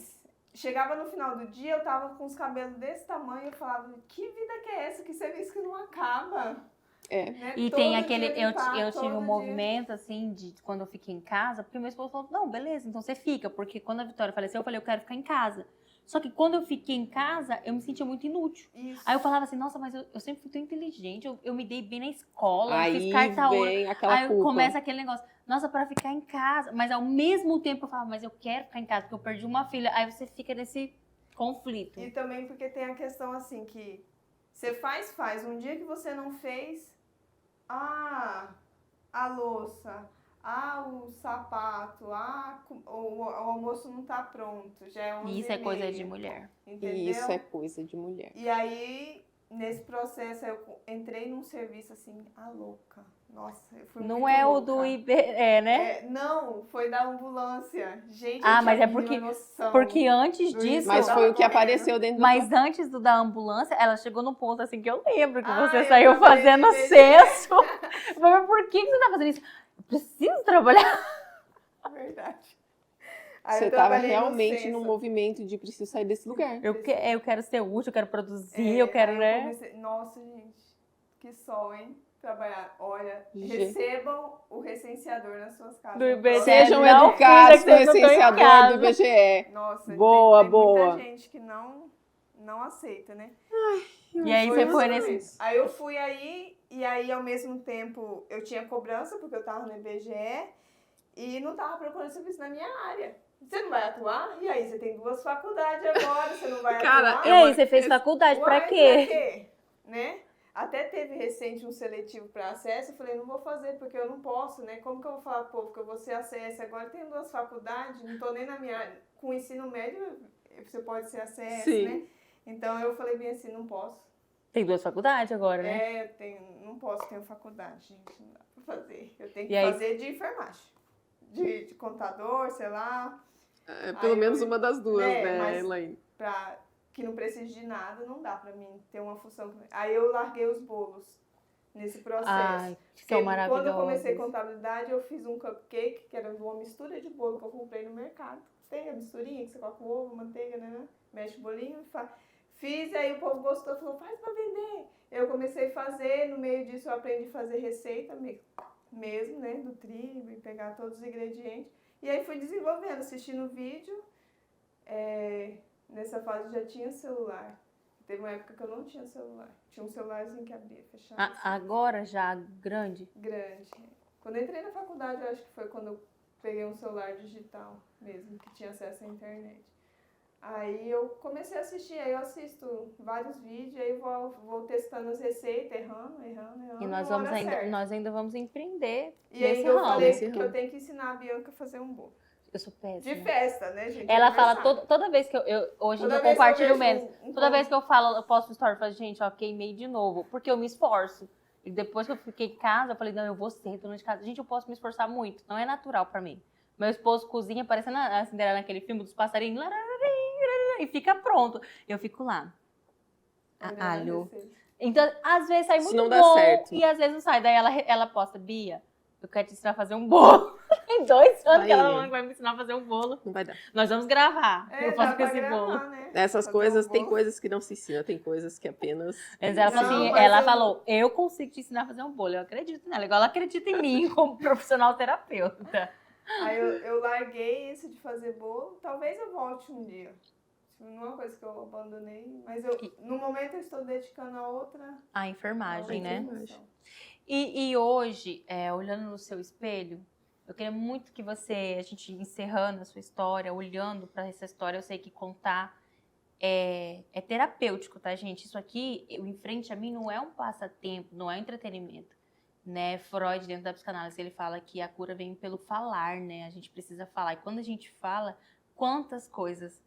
Chegava no final do dia, eu tava com os cabelos desse tamanho, eu falava, que vida que é essa? Que serviço que não acaba. Né? E tem aquele, eu tive um movimento, assim, de quando eu fiquei em casa, porque meu esposo falou, não, beleza, então você fica, porque quando a Vitória faleceu, eu falei, eu quero ficar em casa. Só que quando eu fiquei em casa, eu me sentia muito inútil. Isso. Aí eu falava assim, nossa, mas eu sempre fui tão inteligente, eu me dei bem na escola, aí fiz carta vem aquela aí culpa. Começa aquele negócio, nossa, para ficar em casa. Mas ao mesmo tempo eu falava, mas eu quero ficar em casa, porque eu perdi uma filha. Aí você fica nesse conflito. E também porque tem a questão assim, que você faz. Um dia que você não fez, a louça, o sapato, o almoço não tá pronto, já é 11h30. Isso é coisa de mulher. Entendeu? Isso é coisa de mulher. E aí, nesse processo, eu entrei num serviço assim, louca. Nossa, eu fui não muito é louca. O do né? Não, foi da ambulância. Gente, mas é porque antes disso... Mas foi o que apareceu dentro Mas antes do da ambulância, ela chegou num ponto assim que eu lembro que você saiu fazendo censo. Mas por que você tá fazendo isso? Eu preciso trabalhar. Verdade. Você estava realmente num movimento de preciso sair desse lugar. Eu quero ser útil, eu quero produzir, eu quero, né? Nossa, gente, que sol, hein? Trabalhar. Olha, recebam o recenseador nas suas casas. Do IBGE. Sejam educados com o recenseador do IBGE. Nossa, boa. Tem muita gente que não aceita, né? E aí você foi nesse... Aí eu fui e aí ao mesmo tempo eu tinha cobrança, porque eu tava no IBGE e não tava procurando serviço na minha área. Você não vai atuar? E aí, você tem 2 faculdades agora, você não vai atuar? E aí, você fez faculdade pra quê? Pra quê? Né? Até teve recente um seletivo para acesso, eu falei, não vou fazer porque eu não posso, né? Como que eu vou falar pro povo que eu vou ser acesso? Agora tem 2 faculdades, não tô nem na minha área. Com o ensino médio, você pode ser acesso, né? Então eu falei bem assim, não posso. Tem 2 faculdades agora, né? Não posso, tenho faculdade, gente, não dá pra fazer. Eu tenho que fazer de enfermagem, de contador, sei lá. Pelo menos uma das duas, né, Elaine? que não precisa de nada, não dá pra mim ter uma função. Aí eu larguei os bolos nesse processo. Ai, Porque são maravilhosos. quando eu comecei contabilidade, eu fiz um cupcake, que era uma mistura de bolo que eu comprei no mercado. Tem a misturinha que você coloca o ovo, manteiga, né? Mexe o bolinho e faz. Fiz, aí o povo gostou, falou, faz pra vender. Eu comecei a fazer, no meio disso eu aprendi a fazer receita mesmo, né? Do trigo e pegar todos os ingredientes. E aí fui desenvolvendo, assistindo vídeo. Nessa fase já tinha celular. Teve uma época que eu não tinha celular. Tinha um celularzinho que abria, fechava. Assim. Agora já grande? Grande. Quando eu entrei na faculdade, eu acho que foi quando eu peguei um celular digital mesmo, que tinha acesso à internet. Aí eu comecei a assistir, aí eu assisto vários vídeos, aí vou testando as receitas, errando. E nós ainda vamos empreender. E aí eu falei que eu tenho que ensinar a Bianca a fazer um bolo. Eu sou péssima. De festa, né, gente? Ela fala toda vez que hoje eu compartilho menos. Toda vez que eu falo, eu posto story, eu falo, gente, ó, queimei de novo, porque eu me esforço. E depois que eu fiquei em casa, eu falei, não, eu vou ser dona de casa. Gente, eu posso me esforçar muito, não é natural pra mim. Meu esposo cozinha, parecendo a Cinderela naquele filme dos passarinhos, e fica pronto. Eu fico lá. Alho. Então, às vezes sai muito não bom dá certo. E às vezes não sai. Daí ela posta, Bia, eu quero te ensinar a fazer um bolo. Tem 2 anos que ela vai me ensinar a fazer um bolo. Não vai dar. Nós vamos gravar. Eu faço com esse bolo. Né? Essas coisas, tem coisas que não se ensina, tem coisas que apenas... Mas ela falou assim, ela falou, eu consigo te ensinar a fazer um bolo. Eu acredito nela, igual ela acredita em mim como profissional terapeuta. Aí eu larguei isso de fazer bolo. Talvez eu volte um dia. Não é uma coisa que eu abandonei, mas no momento eu estou dedicando a outra... A enfermagem, né? Função. E hoje, olhando no seu espelho, eu queria muito que você, a gente encerrando a sua história, olhando para essa história, eu sei que contar é terapêutico, tá, gente? Isso aqui, em frente a mim, não é um passatempo, não é um entretenimento, né? Freud, dentro da psicanálise, ele fala que a cura vem pelo falar, né? A gente precisa falar. E quando a gente fala, quantas coisas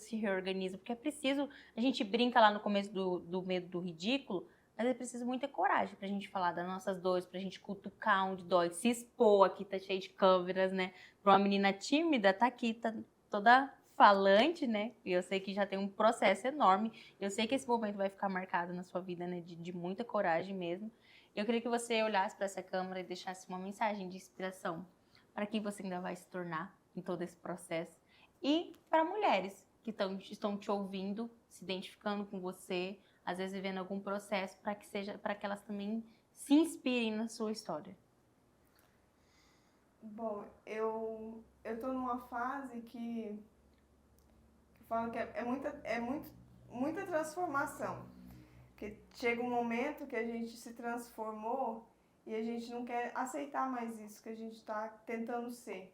se reorganizam, porque é preciso, a gente brinca lá no começo do medo do ridículo, mas é preciso muita coragem pra gente falar das nossas dores, pra gente cutucar onde dói, se expor, aqui tá cheio de câmeras, né? Pra uma menina tímida, tá aqui, tá toda falante, né? E eu sei que já tem um processo enorme, eu sei que esse momento vai ficar marcado na sua vida, né? De muita coragem mesmo. Eu queria que você olhasse para essa câmera e deixasse uma mensagem de inspiração para quem você ainda vai se tornar em todo esse processo. E para mulheres que estão te ouvindo, se identificando com você, às vezes vivendo algum processo, para que elas também se inspirem na sua história. Bom, eu tô numa fase que eu falo que muita transformação. Porque chega um momento que a gente se transformou e a gente não quer aceitar mais isso que a gente está tentando ser.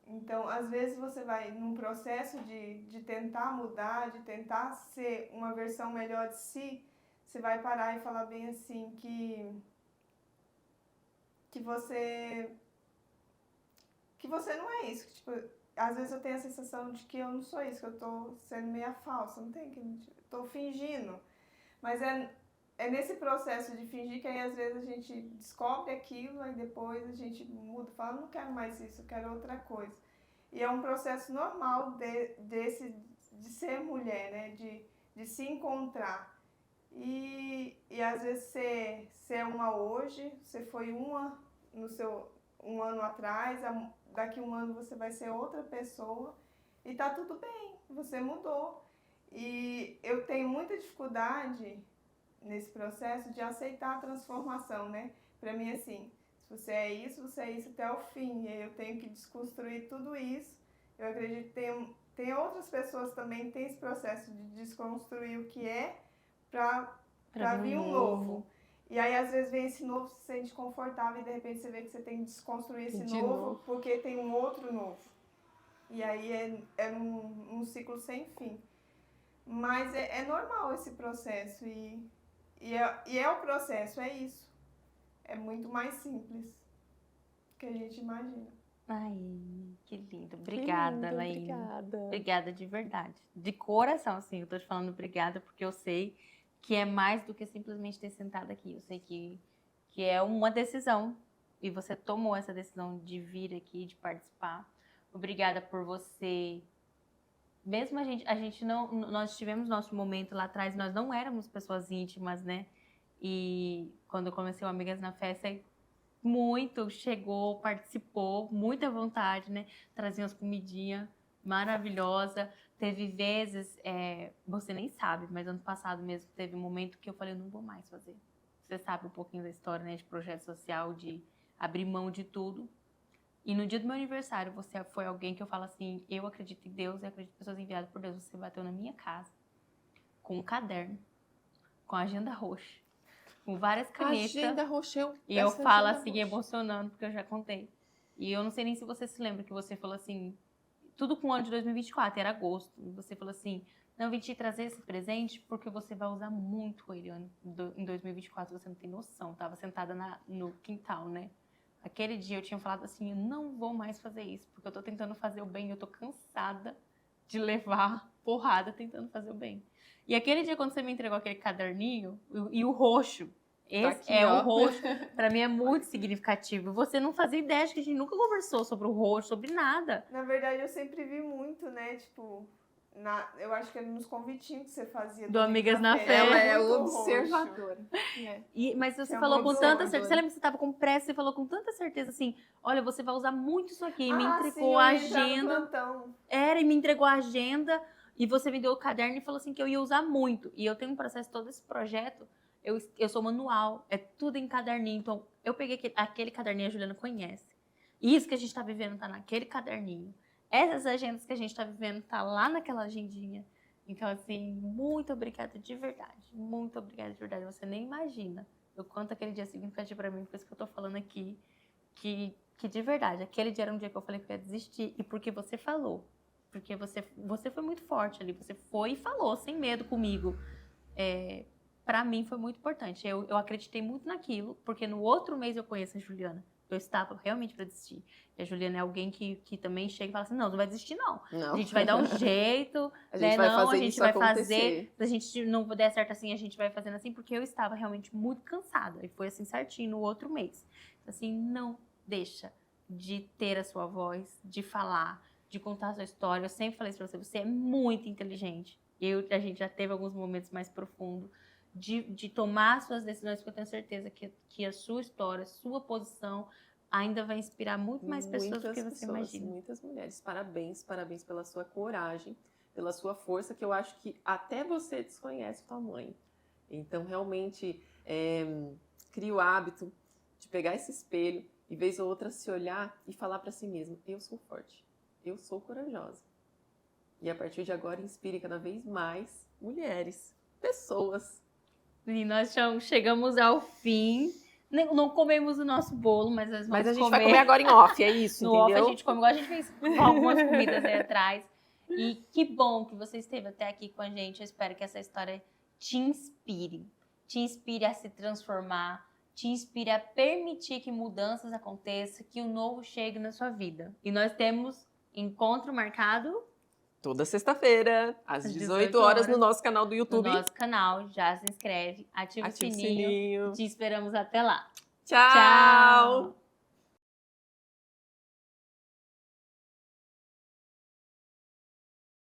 Então, às vezes você vai num processo de tentar mudar, de tentar ser uma versão melhor de si, você vai parar e falar bem assim que você não é isso. Que, tipo, às vezes eu tenho a sensação de que eu não sou isso, que eu tô sendo meia falsa, não tem que tô fingindo. Mas é nesse processo de fingir que aí às vezes a gente descobre aquilo, aí depois a gente muda, fala, não quero mais isso, eu quero outra coisa. E é um processo normal de ser mulher, né? De se encontrar. E às vezes você é uma hoje, você foi uma um ano atrás, daqui um ano você vai ser outra pessoa e tá tudo bem, você mudou. E eu tenho muita dificuldade nesse processo de aceitar a transformação, né? Pra mim, assim, se você é isso até o fim. E aí eu tenho que desconstruir tudo isso. Eu acredito que tem outras pessoas também que têm esse processo de desconstruir o que é pra vir um novo. E aí, às vezes, vem esse novo, se sente confortável e, de repente, você vê que você tem que desconstruir esse novo porque tem um outro novo. E aí é um ciclo sem fim. Mas é normal esse processo e é o processo, é isso. É muito mais simples do que a gente imagina. Ai, que lindo. Obrigada, Laís. Obrigada. Obrigada de verdade. De coração, assim, eu tô te falando obrigada porque eu sei que é mais do que simplesmente ter sentado aqui. Eu sei que é uma decisão e você tomou essa decisão de vir aqui, de participar. Obrigada por você mesmo a gente não, nós tivemos nosso momento lá atrás, nós não éramos pessoas íntimas, né? E quando eu comecei o Amigas na Festa, muito chegou, participou, muita vontade, né? Trazia umas comidinhas maravilhosas. Teve vezes, você nem sabe, mas ano passado mesmo teve um momento que eu falei, eu não vou mais fazer. Você sabe um pouquinho da história, né? De projeto social, de abrir mão de tudo. E no dia do meu aniversário, você foi alguém que eu falo assim, eu acredito em Deus, eu acredito em pessoas enviadas por Deus. Você bateu na minha casa com um caderno, com a agenda roxa, com várias canetas. Agenda roxa. E eu falo assim, emocionando, porque eu já contei. E eu não sei nem se você se lembra que você falou assim, tudo com o ano de 2024, era agosto. E você falou assim, não, eu vim te trazer esse presente porque você vai usar muito ele em 2024, você não tem noção. Tava sentada no quintal, né? Aquele dia eu tinha falado assim, eu não vou mais fazer isso, porque eu tô tentando fazer o bem, eu tô cansada de levar porrada tentando fazer o bem. E aquele dia quando você me entregou aquele caderninho, e o roxo, esse aqui, é ó. o roxo, pra mim é muito significativo. Você não fazia ideia, acho que a gente nunca conversou sobre o roxo, sobre nada. Na verdade, eu sempre vi muito, né? Tipo, eu acho que era nos convitinhos que você fazia. Do Amigas na Fé. Ela é muito roxo. observadora. Mas você É falou com muito tanta doido. certeza, você lembra que você tava com pressa, você falou com tanta certeza assim, olha, você vai usar muito isso aqui, e me sim, entregou eu a ia entrar no agenda. plantão. E me entregou a agenda, e você me deu o caderno e falou assim que eu ia usar muito. E eu tenho um processo, todo esse projeto, eu sou manual, é tudo em caderninho. Então, eu peguei aquele caderninho, a Juliana conhece. Isso que a gente tá vivendo tá naquele caderninho. Essas agendas que a gente tá vivendo tá lá naquela agendinha. Então, assim, muito obrigada de verdade. Muito obrigada de verdade. Você nem imagina o quanto aquele dia significativo pra mim, por isso que eu tô falando aqui, que de verdade, aquele dia era um dia que eu falei que eu ia desistir. E porque você falou. Porque você foi muito forte ali. Você foi e falou, sem medo comigo. Pra mim foi muito importante. Eu acreditei muito naquilo, porque no outro mês eu conheço a Juliana. Eu estava realmente para desistir. E a Juliana é alguém que também chega e fala assim, não vai desistir não. Não. A gente vai dar um jeito, A gente vai fazer a gente isso vai acontecer. fazer. Se a gente não der certo assim, a gente vai fazendo assim, porque eu estava realmente muito cansada. E foi assim certinho no outro mês. Assim, não deixa de ter a sua voz, de falar, de contar a sua história. Eu sempre falei isso pra você, você é muito inteligente. A gente já teve alguns momentos mais profundos. De tomar suas decisões, porque eu tenho certeza que a sua história, sua posição ainda vai inspirar muito mais pessoas do que você imagina. Muitas mulheres. Parabéns, parabéns pela sua coragem, pela sua força, que eu acho que até você desconhece o tamanho. Então, realmente, cria o hábito de pegar esse espelho e, vez ou outra, se olhar e falar para si mesmo, eu sou forte, eu sou corajosa. E, a partir de agora, inspire cada vez mais mulheres, pessoas. E nós chegamos ao fim. Não comemos o nosso bolo, mas nós vamos Mas a gente comer. vai comer agora em off, é isso, No entendeu? off a gente come igual a gente fez algumas comidas aí atrás. E que bom que você esteve até aqui com a gente. Eu espero que essa história te inspire. Te inspire a se transformar. Te inspire a permitir que mudanças aconteçam, que o novo chegue na sua vida. E nós temos encontro marcado Toda sexta-feira, às 18 horas, no nosso canal do YouTube. no nosso canal. Já se inscreve, ativa o sininho. Te esperamos até lá. Tchau!